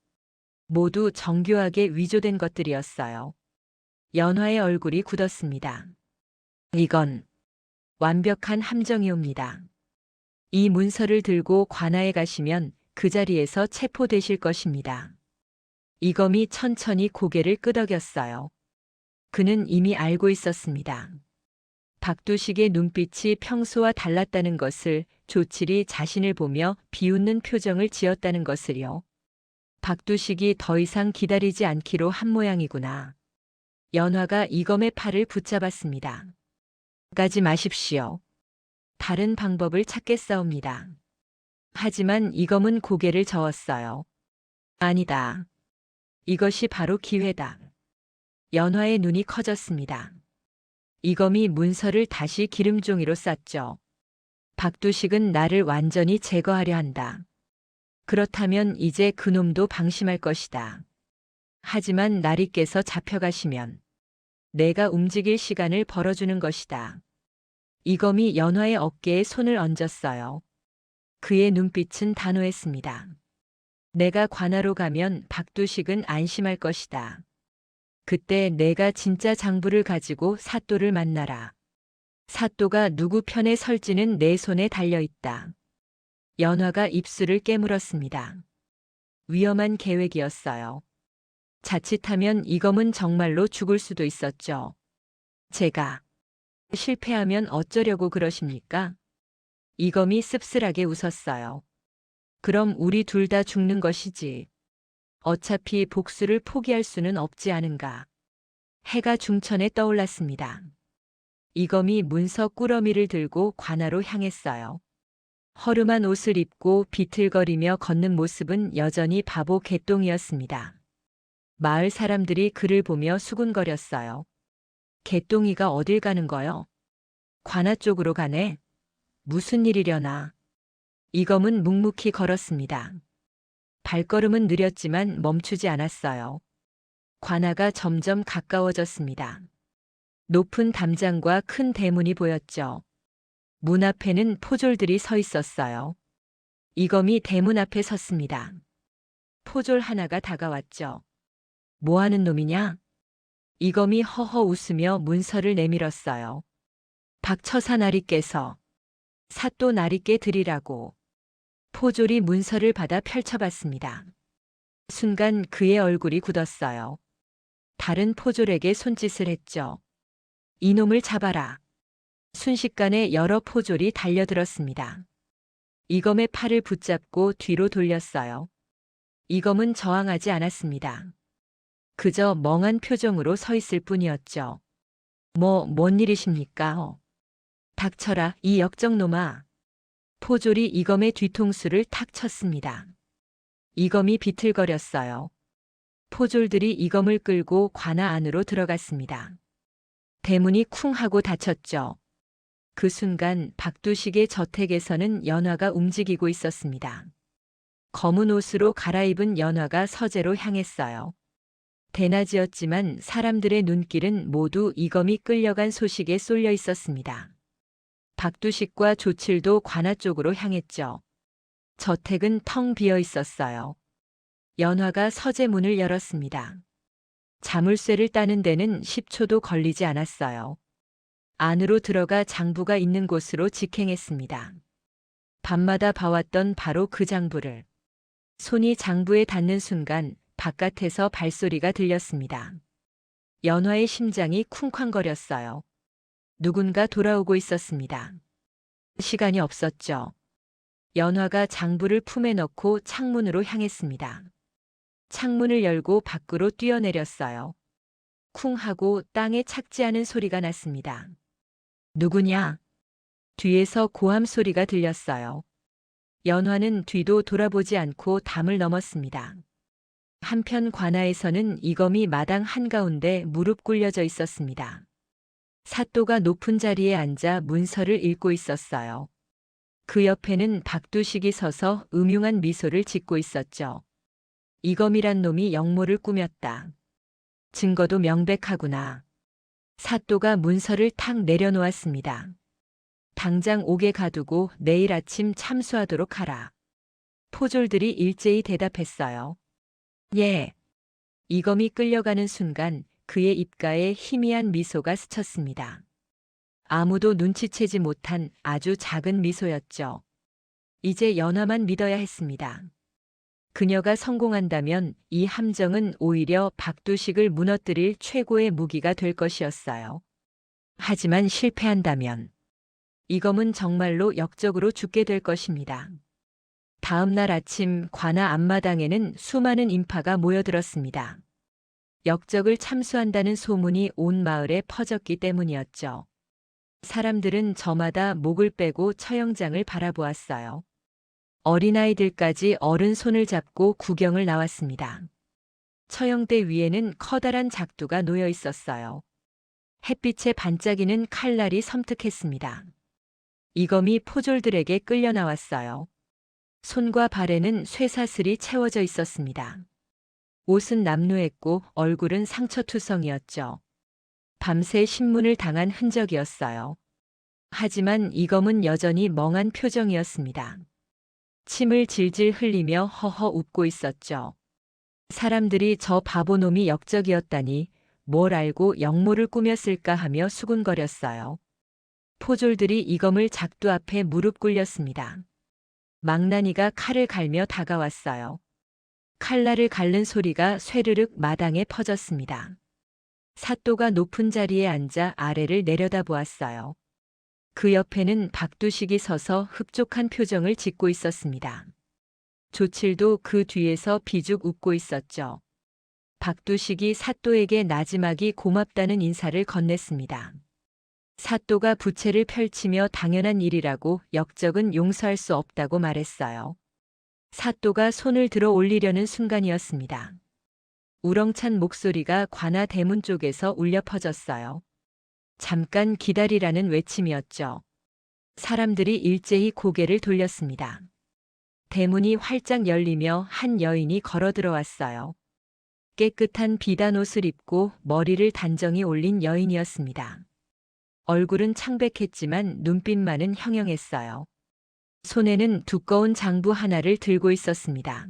모두 정교하게 위조된 것들이었어요. 연화의 얼굴이 굳었습니다. 이건 완벽한 함정이옵니다. 이 문서를 들고 관아에 가시면 그 자리에서 체포되실 것입니다. 이검이 천천히 고개를 끄덕였어요. 그는 이미 알고 있었습니다. 박두식의 눈빛이 평소와 달랐다는 것을, 조칠이 자신을 보며 비웃는 표정을 지었다는 것을요. 박두식이 더 이상 기다리지 않기로 한 모양이구나. 연화가 이검의 팔을 붙잡았습니다. 가지 마십시오. 다른 방법을 찾겠사옵니다. 하지만 이검은 고개를 저었어요. 아니다. 이것이 바로 기회다. 연화의 눈이 커졌습니다. 이검이 문서를 다시 기름종이로 쌌죠. 박두식은 나를 완전히 제거하려 한다. 그렇다면 이제 그놈도 방심할 것이다. 하지만 나리께서 잡혀가시면 내가 움직일 시간을 벌어주는 것이다. 이검이 연화의 어깨에 손을 얹었어요. 그의 눈빛은 단호했습니다. 내가 관아로 가면 박두식은 안심할 것이다. 그때 내가 진짜 장부를 가지고 사또를 만나라. 사또가 누구 편에 설지는 내 손에 달려있다. 연화가 입술을 깨물었습니다. 위험한 계획이었어요. 자칫하면 이검은 정말로 죽을 수도 있었죠. 제가 실패하면 어쩌려고 그러십니까? 이검이 씁쓸하게 웃었어요. 그럼 우리 둘 다 죽는 것이지. 어차피 복수를 포기할 수는 없지 않은가. 해가 중천에 떠올랐습니다. 이검이 문서 꾸러미를 들고 관아로 향했어요. 허름한 옷을 입고 비틀거리며 걷는 모습은 여전히 바보 개똥이었습니다. 마을 사람들이 그를 보며 수군거렸어요. 개똥이가 어딜 가는 거요? 관아 쪽으로 가네. 무슨 일이려나. 이검은 묵묵히 걸었습니다. 발걸음은 느렸지만 멈추지 않았어요. 관아가 점점 가까워졌습니다. 높은 담장과 큰 대문이 보였죠. 문 앞에는 포졸들이 서 있었어요. 이검이 대문 앞에 섰습니다. 포졸 하나가 다가왔죠. 뭐 하는 놈이냐? 이검이 허허 웃으며 문서를 내밀었어요. 박처사 나리께서 사또 나리께 드리라고. 포졸이 문서를 받아 펼쳐봤습니다. 순간 그의 얼굴이 굳었어요. 다른 포졸에게 손짓을 했죠. 이놈을 잡아라. 순식간에 여러 포졸이 달려들었습니다. 이검의 팔을 붙잡고 뒤로 돌렸어요. 이검은 저항하지 않았습니다. 그저 멍한 표정으로 서 있을 뿐이었죠. 뭔 일이십니까? 닥쳐라, 이 역적놈아. 포졸이 이검의 뒤통수를 탁 쳤습니다. 이검이 비틀거렸어요. 포졸들이 이검을 끌고 관아 안으로 들어갔습니다. 대문이 쿵 하고 닫혔죠. 그 순간 박두식의 저택에서는 연화가 움직이고 있었습니다. 검은 옷으로 갈아입은 연화가 서재로 향했어요. 대낮이었지만 사람들의 눈길은 모두 이검이 끌려간 소식에 쏠려 있었습니다. 박두식과 조칠도 관아 쪽으로 향했죠. 저택은 텅 비어 있었어요. 연화가 서재 문을 열었습니다. 자물쇠를 따는 데는 10초도 걸리지 않았어요. 안으로 들어가 장부가 있는 곳으로 직행했습니다. 밤마다 봐왔던 바로 그 장부를. 손이 장부에 닿는 순간 바깥에서 발소리가 들렸습니다. 연화의 심장이 쿵쾅거렸어요. 누군가 돌아오고 있었습니다. 시간이 없었죠. 연화가 장부를 품에 넣고 창문으로 향했습니다. 창문을 열고 밖으로 뛰어내렸어요. 쿵 하고 땅에 착지하는 소리가 났습니다. 누구냐? 뒤에서 고함 소리가 들렸어요. 연화는 뒤도 돌아보지 않고 담을 넘었습니다. 한편 관아에서는 이검이 마당 한가운데 무릎 꿇려져 있었습니다. 사또가 높은 자리에 앉아 문서를 읽고 있었어요. 그 옆에는 박두식이 서서 음흉한 미소를 짓고 있었죠. 이검이란 놈이 역모를 꾸몄다. 증거도 명백하구나. 사또가 문서를 탁 내려놓았습니다. 당장 옥에 가두고 내일 아침 참수하도록 하라. 포졸들이 일제히 대답했어요. 예. 이검이 끌려가는 순간 그의 입가에 희미한 미소가 스쳤습니다. 아무도 눈치채지 못한 아주 작은 미소였죠. 이제 연화만 믿어야 했습니다. 그녀가 성공한다면 이 함정은 오히려 박두식을 무너뜨릴 최고의 무기가 될 것이었어요. 하지만 실패한다면 이검은 정말로 역적으로 죽게 될 것입니다. 다음 날 아침 관아 앞마당에는 수많은 인파가 모여들었습니다. 역적을 참수한다는 소문이 온 마을에 퍼졌기 때문이었죠. 사람들은 저마다 목을 빼고 처형장을 바라보았어요. 어린아이들까지 어른 손을 잡고 구경을 나왔습니다. 처형대 위에는 커다란 작두가 놓여 있었어요. 햇빛에 반짝이는 칼날이 섬뜩했습니다. 이검이 포졸들에게 끌려 나왔어요. 손과 발에는 쇠사슬이 채워져 있었습니다. 옷은 남루했고 얼굴은 상처투성이었죠. 밤새 신문을 당한 흔적이었어요. 하지만 이검은 여전히 멍한 표정이었습니다. 침을 질질 흘리며 허허 웃고 있었죠. 사람들이 저 바보놈이 역적이었다니 뭘 알고 역모를 꾸몄을까 하며 수군거렸어요. 포졸들이 이검을 작두 앞에 무릎 꿇렸습니다. 망나니가 칼을 갈며 다가왔어요. 칼날을 갈는 소리가 쇠르륵 마당에 퍼졌습니다. 사또가 높은 자리에 앉아 아래를 내려다보았어요. 그 옆에는 박두식이 서서 흡족한 표정을 짓고 있었습니다. 조칠도 그 뒤에서 비죽 웃고 있었죠. 박두식이 사또에게 나지막이 고맙다는 인사를 건넸습니다. 사또가 부채를 펼치며 당연한 일이라고 역적은 용서할 수 없다고 말했어요. 사또가 손을 들어 올리려는 순간이었습니다. 우렁찬 목소리가 관아 대문 쪽에서 울려 퍼졌어요. 잠깐 기다리라는 외침이었죠. 사람들이 일제히 고개를 돌렸습니다. 대문이 활짝 열리며 한 여인이 걸어 들어왔어요. 깨끗한 비단 옷을 입고 머리를 단정히 올린 여인이었습니다. 얼굴은 창백했지만 눈빛만은 형형했어요. 손에는 두꺼운 장부 하나를 들고 있었습니다.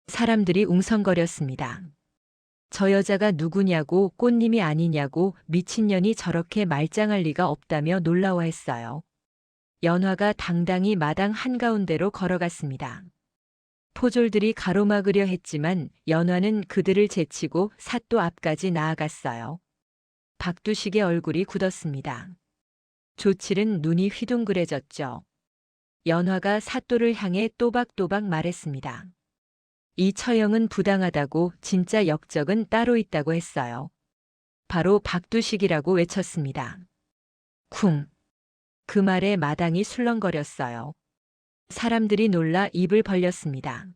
사람들이 웅성거렸습니다. 저 여자가 누구냐고 꽃님이 아니냐고 미친년이 저렇게 말짱할 리가 없다며 놀라워했어요. 연화가 당당히 마당 한가운데로 걸어갔습니다. 포졸들이 가로막으려 했지만 연화는 그들을 제치고 사또 앞까지 나아갔어요. 박두식의 얼굴이 굳었습니다. 조칠은 눈이 휘둥그레졌죠. 연화가 사또를 향해 또박또박 말했습니다. 이 처형은 부당하다고 진짜 역적은 따로 있다고 했어요. 바로 박두식이라고 외쳤습니다. 쿵. 그 말에 마당이 술렁거렸어요. 사람들이 놀라 입을 벌렸습니다.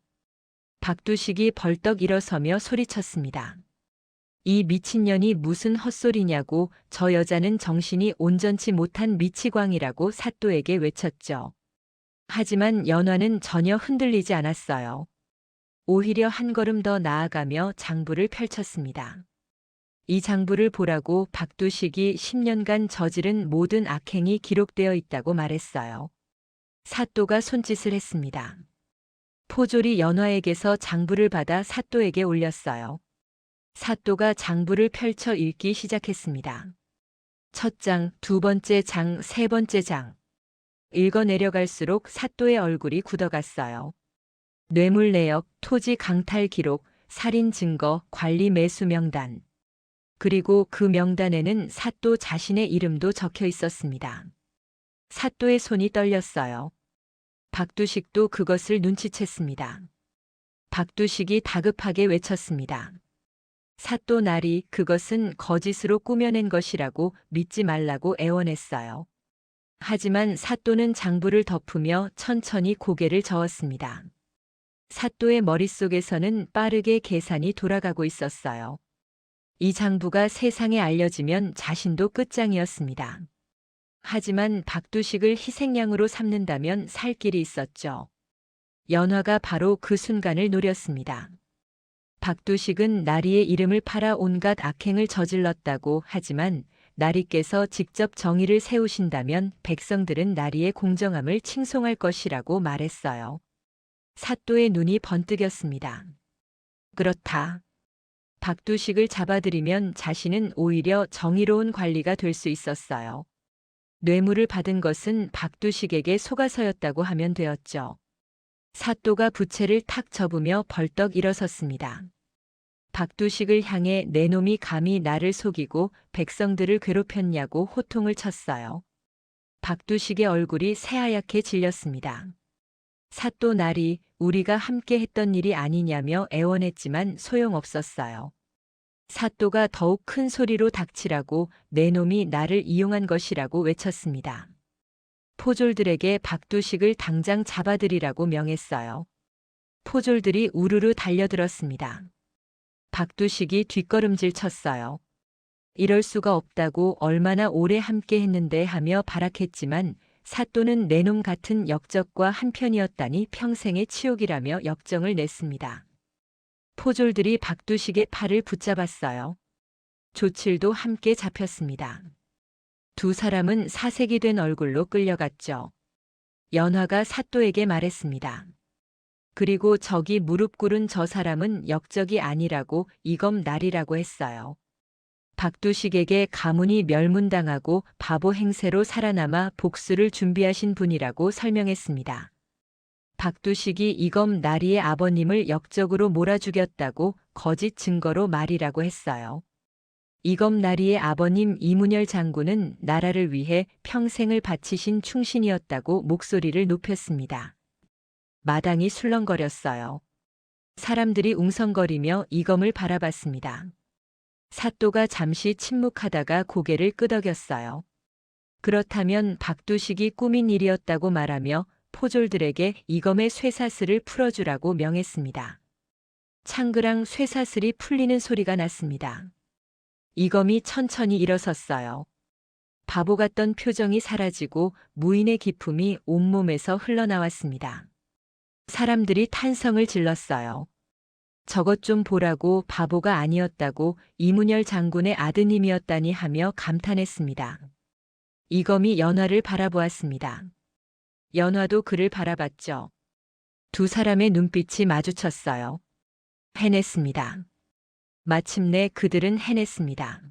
박두식이 벌떡 일어서며 소리쳤습니다. 이 미친년이 무슨 헛소리냐고 저 여자는 정신이 온전치 못한 미치광이라고 사또에게 외쳤죠. 하지만 연화는 전혀 흔들리지 않았어요. 오히려 한 걸음 더 나아가며 장부를 펼쳤습니다. 이 장부를 보라고 박두식이 10년간 저지른 모든 악행이 기록되어 있다고 말했어요. 사또가 손짓을 했습니다. 포졸이 연화에게서 장부를 받아 사또에게 올렸어요. 사또가 장부를 펼쳐 읽기 시작했습니다. 첫 장, 두 번째 장, 세 번째 장. 읽어 내려갈수록 사또의 얼굴이 굳어갔어요. 뇌물 내역, 토지 강탈 기록, 살인 증거, 관리 매수 명단. 그리고 그 명단에는 사또 자신의 이름도 적혀 있었습니다. 사또의 손이 떨렸어요. 박두식도 그것을 눈치챘습니다. 박두식이 다급하게 외쳤습니다. 사또 나리, 그것은 거짓으로 꾸며낸 것이라고 믿지 말라고 애원했어요. 하지만 사또는 장부를 덮으며 천천히 고개를 저었습니다. 사또의 머릿속에서는 빠르게 계산이 돌아가고 있었어요. 이 장부가 세상에 알려지면 자신도 끝장이었습니다. 하지만 박두식을 희생양으로 삼는다면 살 길이 있었죠. 연화가 바로 그 순간을 노렸습니다. 박두식은 나리의 이름을 팔아 온갖 악행을 저질렀다고 하지만 나리께서 직접 정의를 세우신다면 백성들은 나리의 공정함을 칭송할 것이라고 말했어요. 사또의 눈이 번뜩였습니다. 그렇다. 박두식을 잡아들이면 자신은 오히려 정의로운 관리가 될 수 있었어요. 뇌물을 받은 것은 박두식에게 속아서였다고 하면 되었죠. 사또가 부채를 탁 접으며 벌떡 일어섰습니다. 박두식을 향해 내 놈이 감히 나를 속이고 백성들을 괴롭혔냐고 호통을 쳤어요. 박두식의 얼굴이 새하얗게 질렸습니다. 사또 나리, 우리가 함께 했던 일이 아니냐며 애원했지만 소용없었어요. 사또가 더욱 큰 소리로 닥치라고 내 놈이 나를 이용한 것이라고 외쳤습니다. 포졸들에게 박두식을 당장 잡아들이라고 명했어요. 포졸들이 우르르 달려들었습니다. 박두식이 뒷걸음질 쳤어요. 이럴 수가 없다고 얼마나 오래 함께 했는데 하며 발악했지만 사또는 내 놈 같은 역적과 한편이었다니 평생의 치욕이라며 역정을 냈습니다. 포졸들이 박두식의 팔을 붙잡았어요. 조칠도 함께 잡혔습니다. 두 사람은 사색이 된 얼굴로 끌려갔죠. 연화가 사또에게 말했습니다. 그리고 저기 무릎 꿇은 저 사람은 역적이 아니라고 이검날이라고 했어요. 박두식에게 가문이 멸문당하고 바보 행세로 살아남아 복수를 준비하신 분이라고 설명했습니다. 박두식이 이검나리의 아버님을 역적으로 몰아 죽였다고 거짓 증거로 말이라고 했어요. 이검나리의 아버님 이문열 장군은 나라를 위해 평생을 바치신 충신이었다고 목소리를 높였습니다. 마당이 술렁거렸어요. 사람들이 웅성거리며 이검을 바라봤습니다. 사또가 잠시 침묵하다가 고개를 끄덕였어요. 그렇다면 박두식이 꾸민 일이었다고 말하며 포졸들에게 이검의 쇠사슬을 풀어주라고 명했습니다. 창그랑 쇠사슬이 풀리는 소리가 났습니다. 이검이 천천히 일어섰어요. 바보 같던 표정이 사라지고 무인의 기품이 온몸에서 흘러나왔습니다. 사람들이 탄성을 질렀어요. 저것 좀 보라고, 바보가 아니었다고, 이문열 장군의 아드님이었다니 하며 감탄했습니다. 이검이 연화를 바라보았습니다. 연화도 그를 바라봤죠. 두 사람의 눈빛이 마주쳤어요. 해냈습니다. 마침내 그들은 해냈습니다.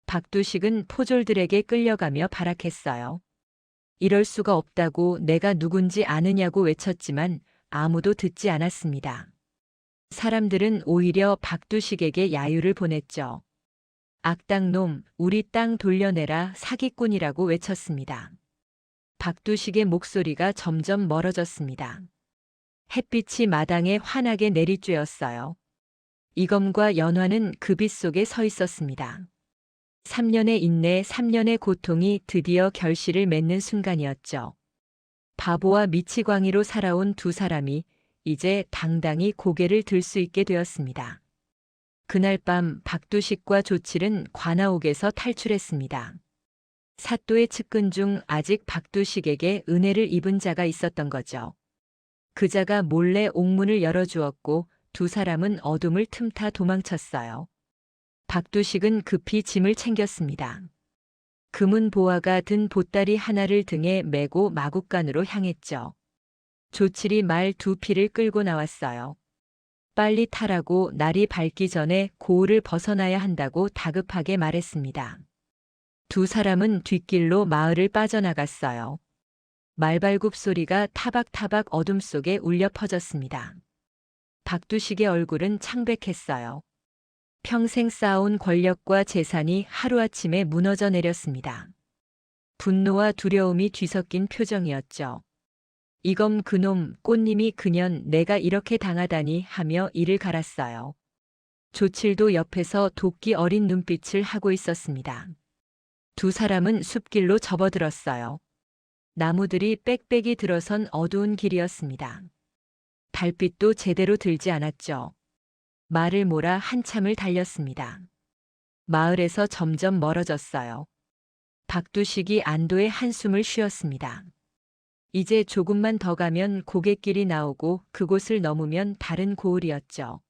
박두식은 포졸들에게 끌려가며 발악했어요. 이럴 수가 없다고 내가 누군지 아느냐고 외쳤지만 아무도 듣지 않았습니다. 사람들은 오히려 박두식에게 야유를 보냈죠. 악당놈, 우리 땅 돌려내라 사기꾼이라고 외쳤습니다. 박두식의 목소리가 점점 멀어졌습니다. 햇빛이 마당에 환하게 내리쬐었어요. 이검과 연화는 그 빛 속에 서 있었습니다. 3년의 인내, 3년의 고통이 드디어 결실을 맺는 순간이었죠. 바보와 미치광이로 살아온 두 사람이 이제 당당히 고개를 들 수 있게 되었습니다. 그날 밤 박두식과 조칠은 관아옥에서 탈출했습니다. 사또의 측근 중 아직 박두식에게 은혜를 입은 자가 있었던 거죠. 그 자가 몰래 옥문을 열어주었고 두 사람은 어둠을 틈타 도망쳤어요. 박두식은 급히 짐을 챙겼습니다. 금은 보화가 든 보따리 하나를 등에 메고 마국간으로 향했죠. 조칠이 말 두 피를 끌고 나왔어요. 빨리 타라고 날이 밝기 전에 고을을 벗어나야 한다고 다급하게 말했습니다. 두 사람은 뒷길로 마을을 빠져나갔어요. 말발굽 소리가 타박타박 어둠 속에 울려 퍼졌습니다. 박두식의 얼굴은 창백했어요. 평생 쌓아온 권력과 재산이 하루아침에 무너져 내렸습니다. 분노와 두려움이 뒤섞인 표정이었죠. 이검 그놈, 꽃님이 그년 내가 이렇게 당하다니 하며 이를 갈았어요. 조칠도 옆에서 도끼 어린 눈빛을 하고 있었습니다. 두 사람은 숲길로 접어들었어요. 나무들이 빽빽이 들어선 어두운 길이었습니다. 달빛도 제대로 들지 않았죠. 말을 몰아 한참을 달렸습니다. 마을에서 점점 멀어졌어요. 박두식이 안도의 한숨을 쉬었습니다. 이제 조금만 더 가면 고갯길이 나오고 그곳을 넘으면 다른 고을이었죠.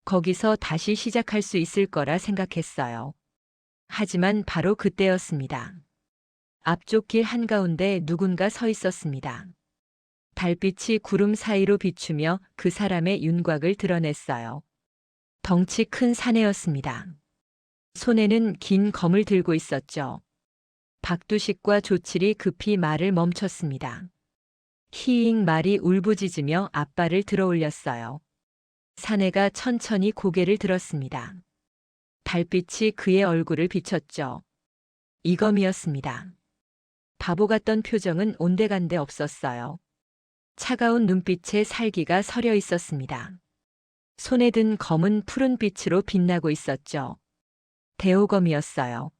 거기서 다시 시작할 수 있을 거라 생각했어요. 하지만 바로 그때였습니다. 앞쪽 길 한가운데 누군가 서 있었습니다. 달빛이 구름 사이로 비추며 그 사람의 윤곽을 드러냈어요. 덩치 큰 사내였습니다. 손에는 긴 검을 들고 있었죠. 박두식과 조칠이 급히 말을 멈췄습니다. 히잉 말이 울부짖으며 앞발을 들어올렸어요. 사내가 천천히 고개를 들었습니다. 달빛이 그의 얼굴을 비췄죠. 이검이었습니다. 바보 같던 표정은 온데간데 없었어요. 차가운 눈빛에 살기가 서려 있었습니다. 손에 든 검은 푸른 빛으로 빛나고 있었죠. 대오검이었어요.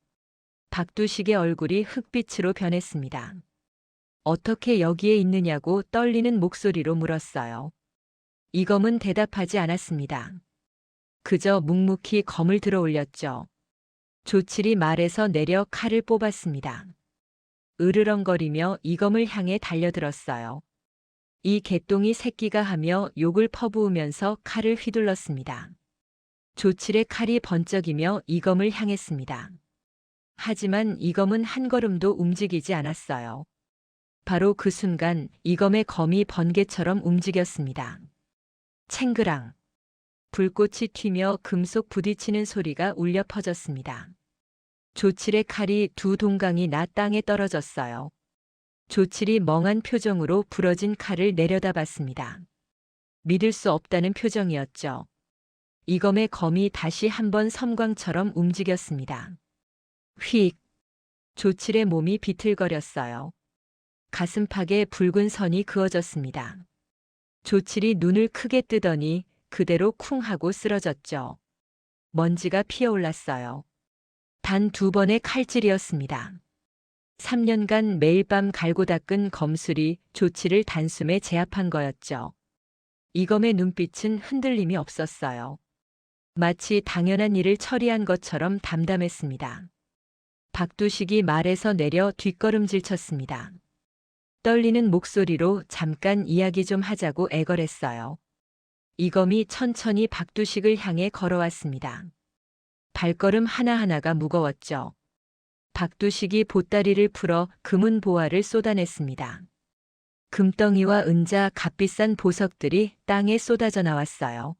박두식의 얼굴이 흑빛으로 변했습니다. 어떻게 여기에 있느냐고 떨리는 목소리로 물었어요. 이검은 대답하지 않았습니다. 그저 묵묵히 검을 들어 올렸죠. 조칠이 말에서 내려 칼을 뽑았습니다. 으르렁거리며 이검을 향해 달려들었어요. 이 개똥이 새끼가 하며 욕을 퍼부으면서 칼을 휘둘렀습니다. 조칠의 칼이 번쩍이며 이검을 향했습니다. 하지만 이검은 한 걸음도 움직이지 않았어요. 바로 그 순간 이검의 검이 번개처럼 움직였습니다. 챙그랑. 불꽃이 튀며 금속 부딪히는 소리가 울려 퍼졌습니다. 조칠의 칼이 두 동강이 나 땅에 떨어졌어요. 조칠이 멍한 표정으로 부러진 칼을 내려다봤습니다. 믿을 수 없다는 표정이었죠. 이검의 검이 다시 한번 섬광처럼 움직였습니다. 휙! 조칠의 몸이 비틀거렸어요. 가슴팍에 붉은 선이 그어졌습니다. 조칠이 눈을 크게 뜨더니 그대로 쿵 하고 쓰러졌죠. 먼지가 피어올랐어요. 단 2번의 칼질이었습니다. 3년간 매일 밤 갈고 닦은 검술이 조치를 단숨에 제압한 거였죠. 이검의 눈빛은 흔들림이 없었어요. 마치 당연한 일을 처리한 것처럼 담담했습니다. 박두식이 말에서 내려 뒷걸음질 쳤습니다. 떨리는 목소리로 잠깐 이야기 좀 하자고 애걸했어요. 이검이 천천히 박두식을 향해 걸어왔습니다. 발걸음 하나하나가 무거웠죠. 박두식이 보따리를 풀어 금은 보화를 쏟아냈습니다. 금덩이와 은자 값비싼 보석들이 땅에 쏟아져 나왔어요.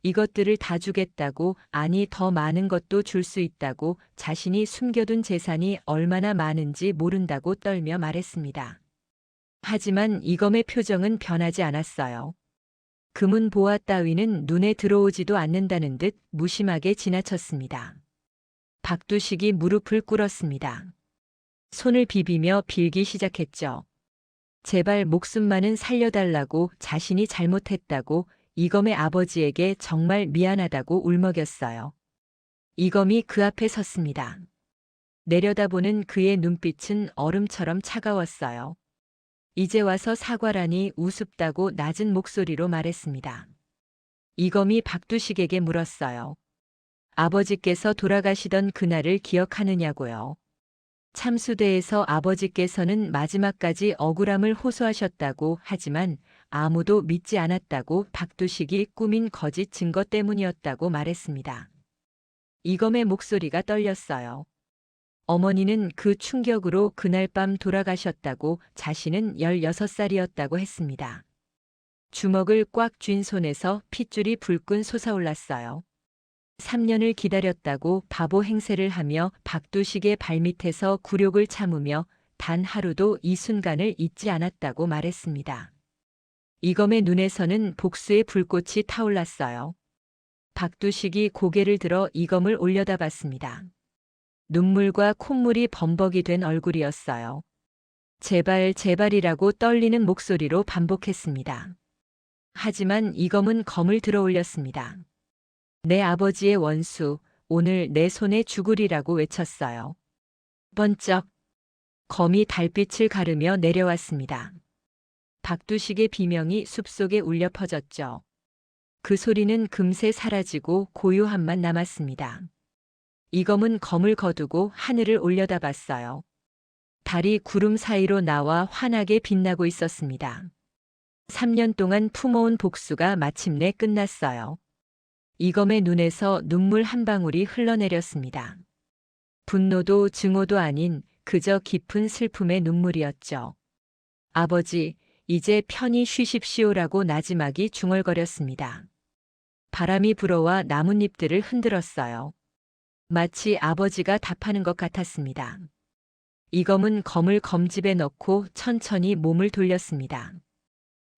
이것들을 다 주겠다고, 아니 더 많은 것도 줄 수 있다고, 자신이 숨겨둔 재산이 얼마나 많은지 모른다고 떨며 말했습니다. 하지만 이검의 표정은 변하지 않았어요. 금은 보화 따위는 눈에 들어오지도 않는다는 듯 무심하게 지나쳤습니다. 박두식이 무릎을 꿇었습니다. 손을 비비며 빌기 시작했죠. 제발 목숨만은 살려달라고, 자신이 잘못했다고, 이검의 아버지에게 정말 미안하다고 울먹였어요. 이검이 그 앞에 섰습니다. 내려다보는 그의 눈빛은 얼음처럼 차가웠어요. 이제 와서 사과라니, 우습다고 낮은 목소리로 말했습니다. 이검이 박두식에게 물었어요. 아버지께서 돌아가시던 그날을 기억하느냐고요. 참수대에서 아버지께서는 마지막까지 억울함을 호소하셨다고, 하지만 아무도 믿지 않았다고, 박두식이 꾸민 거짓 증거 때문이었다고 말했습니다. 이검의 목소리가 떨렸어요. 어머니는 그 충격으로 그날 밤 돌아가셨다고, 자신은 16살이었다고 했습니다. 주먹을 꽉 쥔 손에서 핏줄이 불끈 솟아올랐어요. 3년을 기다렸다고 바보 행세를 하며 박두식의 발밑에서 굴욕을 참으며 단 하루도 이 순간을 잊지 않았다고 말했습니다. 이검의 눈에서는 복수의 불꽃이 타올랐어요. 박두식이 고개를 들어 이검을 올려다봤습니다. 눈물과 콧물이 범벅이 된 얼굴이었어요. 제발 제발이라고 떨리는 목소리로 반복했습니다. 하지만 이검은 검을 들어 올렸습니다. 내 아버지의 원수, 오늘 내 손에 죽으리라고 외쳤어요. 번쩍 검이 달빛을 가르며 내려왔습니다. 박두식의 비명이 숲속에 울려 퍼졌죠. 그 소리는 금세 사라지고 고요함만 남았습니다. 이검은 검을 거두고 하늘을 올려다봤어요. 달이 구름 사이로 나와 환하게 빛나고 있었습니다. 3년 동안 품어온 복수가 마침내 끝났어요. 이검의 눈에서 눈물 한 방울이 흘러내렸습니다. 분노도 증오도 아닌 그저 깊은 슬픔의 눈물이었죠. 아버지, 이제 편히 쉬십시오라고 나지막이 중얼거렸습니다. 바람이 불어와 나뭇잎들을 흔들었어요. 마치 아버지가 답하는 것 같았습니다. 이검은 검을 검집에 넣고 천천히 몸을 돌렸습니다.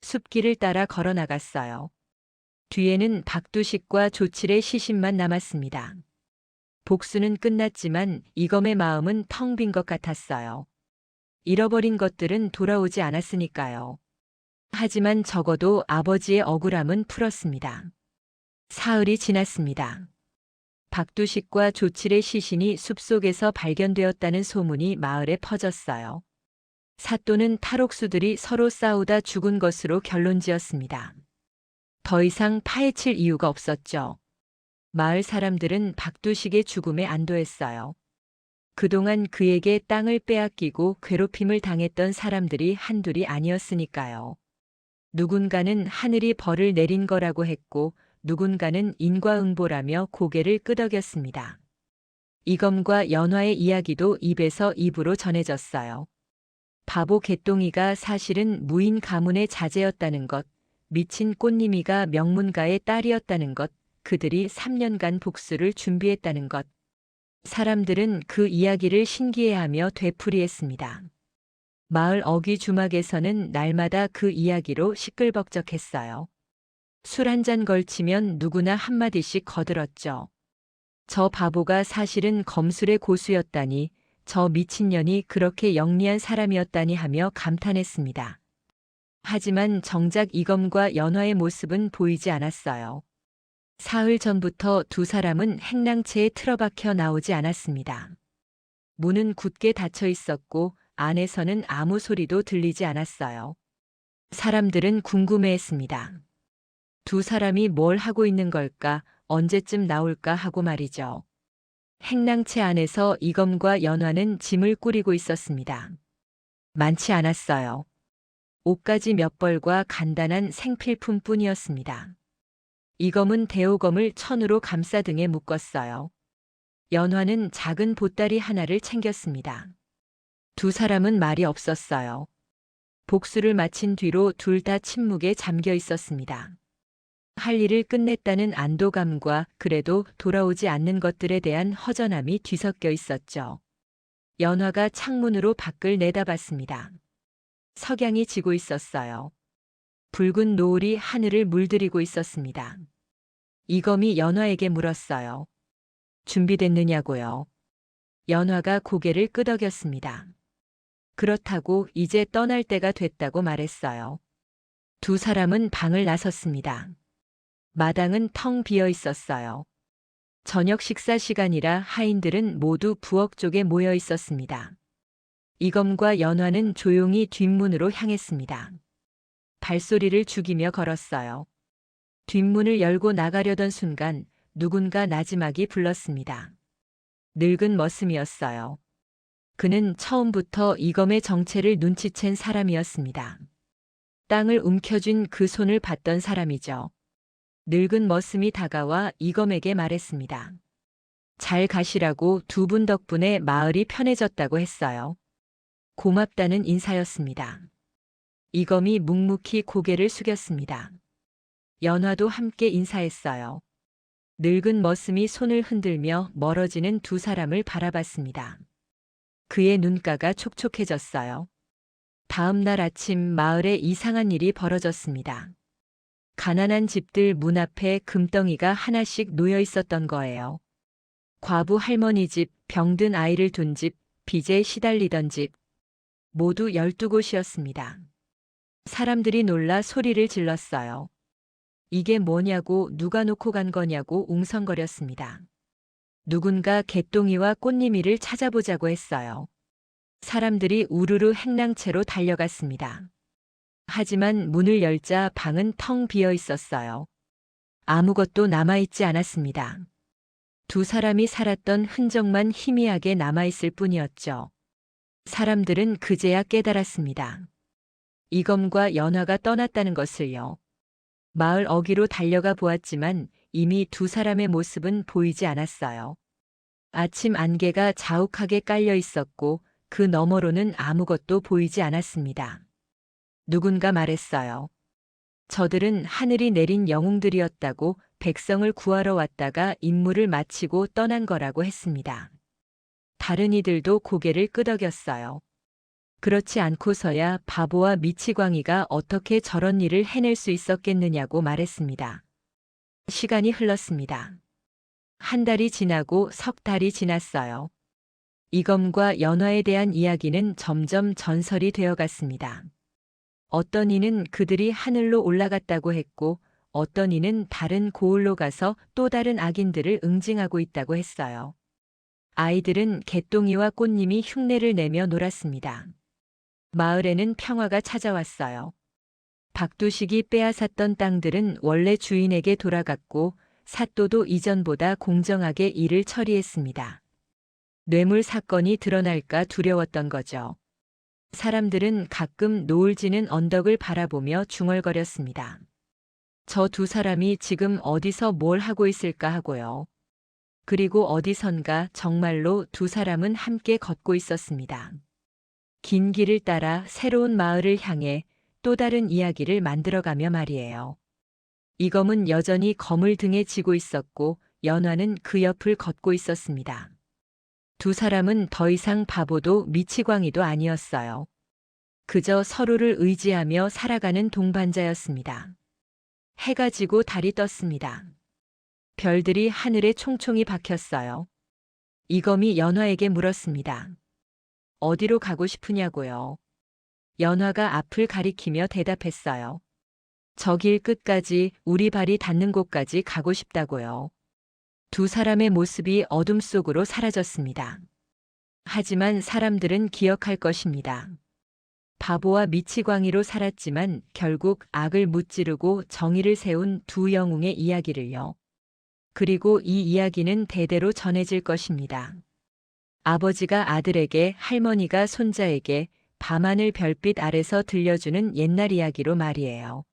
숲길을 따라 걸어 나갔어요. 뒤에는 박두식과 조칠의 시신만 남았습니다. 복수는 끝났지만 이검의 마음은 텅 빈 것 같았어요. 잃어버린 것들은 돌아오지 않았으니까요. 하지만 적어도 아버지의 억울함은 풀었습니다. 사흘이 지났습니다. 박두식과 조칠의 시신이 숲속에서 발견되었다는 소문이 마을에 퍼졌어요. 사또는 탈옥수들이 서로 싸우다 죽은 것으로 결론지었습니다. 더 이상 파헤칠 이유가 없었죠. 마을 사람들은 박두식의 죽음에 안도했어요. 그동안 그에게 땅을 빼앗기고 괴롭힘을 당했던 사람들이 한둘이 아니었으니까요. 누군가는 하늘이 벌을 내린 거라고 했고 누군가는 인과응보라며 고개를 끄덕였습니다. 이검과 연화의 이야기도 입에서 입으로 전해졌어요. 바보 개똥이가 사실은 무인 가문의 자제였다는 것, 미친 꽃님이가 명문가의 딸이었다는 것, 그들이 3년간 복수를 준비했다는 것. 사람들은 그 이야기를 신기해하며 되풀이했습니다. 마을 어귀 주막에서는 날마다 그 이야기로 시끌벅적했어요. 술 한 잔 걸치면 누구나 한마디씩 거들었죠. 저 바보가 사실은 검술의 고수였다니, 저 미친년이 그렇게 영리한 사람이었다니 하며 감탄했습니다. 하지만 정작 이검과 연화의 모습은 보이지 않았어요. 사흘 전부터 두 사람은 행랑채에 틀어박혀 나오지 않았습니다. 문은 굳게 닫혀 있었고 안에서는 아무 소리도 들리지 않았어요. 사람들은 궁금해했습니다. 두 사람이 뭘 하고 있는 걸까, 언제쯤 나올까 하고 말이죠. 행랑채 안에서 이검과 연화는 짐을 꾸리고 있었습니다. 많지 않았어요. 옷가지 몇 벌과 간단한 생필품 뿐이었습니다. 이검은 대오검을 천으로 감싸 등에 묶었어요. 연화는 작은 보따리 하나를 챙겼습니다. 두 사람은 말이 없었어요. 복수를 마친 뒤로 둘 다 침묵에 잠겨 있었습니다. 할 일을 끝냈다는 안도감과 그래도 돌아오지 않는 것들에 대한 허전함이 뒤섞여 있었죠. 연화가 창문으로 밖을 내다봤습니다. 석양이 지고 있었어요. 붉은 노을이 하늘을 물들이고 있었습니다. 이검이 연화에게 물었어요. 준비됐느냐고요. 연화가 고개를 끄덕였습니다. 그렇다고 이제 떠날 때가 됐다고 말했어요. 두 사람은 방을 나섰습니다. 마당은 텅 비어 있었어요. 저녁 식사 시간이라 하인들은 모두 부엌 쪽에 모여 있었습니다. 이검과 연화는 조용히 뒷문으로 향했습니다. 발소리를 죽이며 걸었어요. 뒷문을 열고 나가려던 순간 누군가 나지막이 불렀습니다. 늙은 머슴이었어요. 그는 처음부터 이검의 정체를 눈치챈 사람이었습니다. 땅을 움켜쥔 그 손을 봤던 사람이죠. 늙은 머슴이 다가와 이검에게 말했습니다. 잘 가시라고 두 분 덕분에 마을이 편해졌다고 했어요. 고맙다는 인사였습니다. 이검이 묵묵히 고개를 숙였습니다. 연화도 함께 인사했어요. 늙은 머슴이 손을 흔들며 멀어지는 두 사람을 바라봤습니다. 그의 눈가가 촉촉해졌어요. 다음 날 아침 마을에 이상한 일이 벌어졌습니다. 가난한 집들 문 앞에 금덩이가 하나씩 놓여 있었던 거예요. 과부 할머니 집, 병든 아이를 둔 집, 빚에 시달리던 집, 모두 12곳이었습니다. 사람들이 놀라 소리를 질렀어요. 이게 뭐냐고 누가 놓고 간 거냐고 웅성거렸습니다. 누군가 개똥이와 꽃님이를 찾아보자고 했어요. 사람들이 우르르 행랑채로 달려갔습니다. 하지만 문을 열자 방은 텅 비어 있었어요. 아무것도 남아있지 않았습니다. 두 사람이 살았던 흔적만 희미하게 남아있을 뿐이었죠. 사람들은 그제야 깨달았습니다. 이검과 연화가 떠났다는 것을요. 마을 어귀로 달려가 보았지만 이미 두 사람의 모습은 보이지 않았어요. 아침 안개가 자욱하게 깔려 있었고 그 너머로는 아무것도 보이지 않았습니다. 누군가 말했어요. 저들은 하늘이 내린 영웅들이었다고 백성을 구하러 왔다가 임무를 마치고 떠난 거라고 했습니다. 다른 이들도 고개를 끄덕였어요. 그렇지 않고서야 바보와 미치광이가 어떻게 저런 일을 해낼 수 있었겠느냐고 말했습니다. 시간이 흘렀습니다. 한 달이 지나고 석 달이 지났어요. 이검과 연화에 대한 이야기는 점점 전설이 되어갔습니다. 어떤 이는 그들이 하늘로 올라갔다고 했고 어떤 이는 다른 고을로 가서 또 다른 악인들을 응징하고 있다고 했어요. 아이들은 개똥이와 꽃님이 흉내를 내며 놀았습니다. 마을에는 평화가 찾아왔어요. 박두식이 빼앗았던 땅들은 원래 주인에게 돌아갔고 사또도 이전보다 공정하게 일을 처리했습니다. 뇌물 사건이 드러날까 두려웠던 거죠. 사람들은 가끔 노을 지는 언덕을 바라보며 중얼거렸습니다. 저 두 사람이 지금 어디서 뭘 하고 있을까 하고요. 그리고 어디선가 정말로 두 사람은 함께 걷고 있었습니다. 긴 길을 따라 새로운 마을을 향해 또 다른 이야기를 만들어가며 말이에요. 이검은 여전히 검을 등에 지고 있었고 연화는 그 옆을 걷고 있었습니다. 두 사람은 더 이상 바보도 미치광이도 아니었어요. 그저 서로를 의지하며 살아가는 동반자였습니다. 해가 지고 달이 떴습니다. 별들이 하늘에 총총히 박혔어요. 이검이 연화에게 물었습니다. 어디로 가고 싶으냐고요. 연화가 앞을 가리키며 대답했어요. 저 길 끝까지 우리 발이 닿는 곳까지 가고 싶다고요. 두 사람의 모습이 어둠 속으로 사라졌습니다. 하지만 사람들은 기억할 것입니다. 바보와 미치광이로 살았지만 결국 악을 무찌르고 정의를 세운 두 영웅의 이야기를요. 그리고 이 이야기는 대대로 전해질 것입니다. 아버지가 아들에게, 할머니가 손자에게 밤하늘 별빛 아래서 들려주는 옛날 이야기로 말이에요.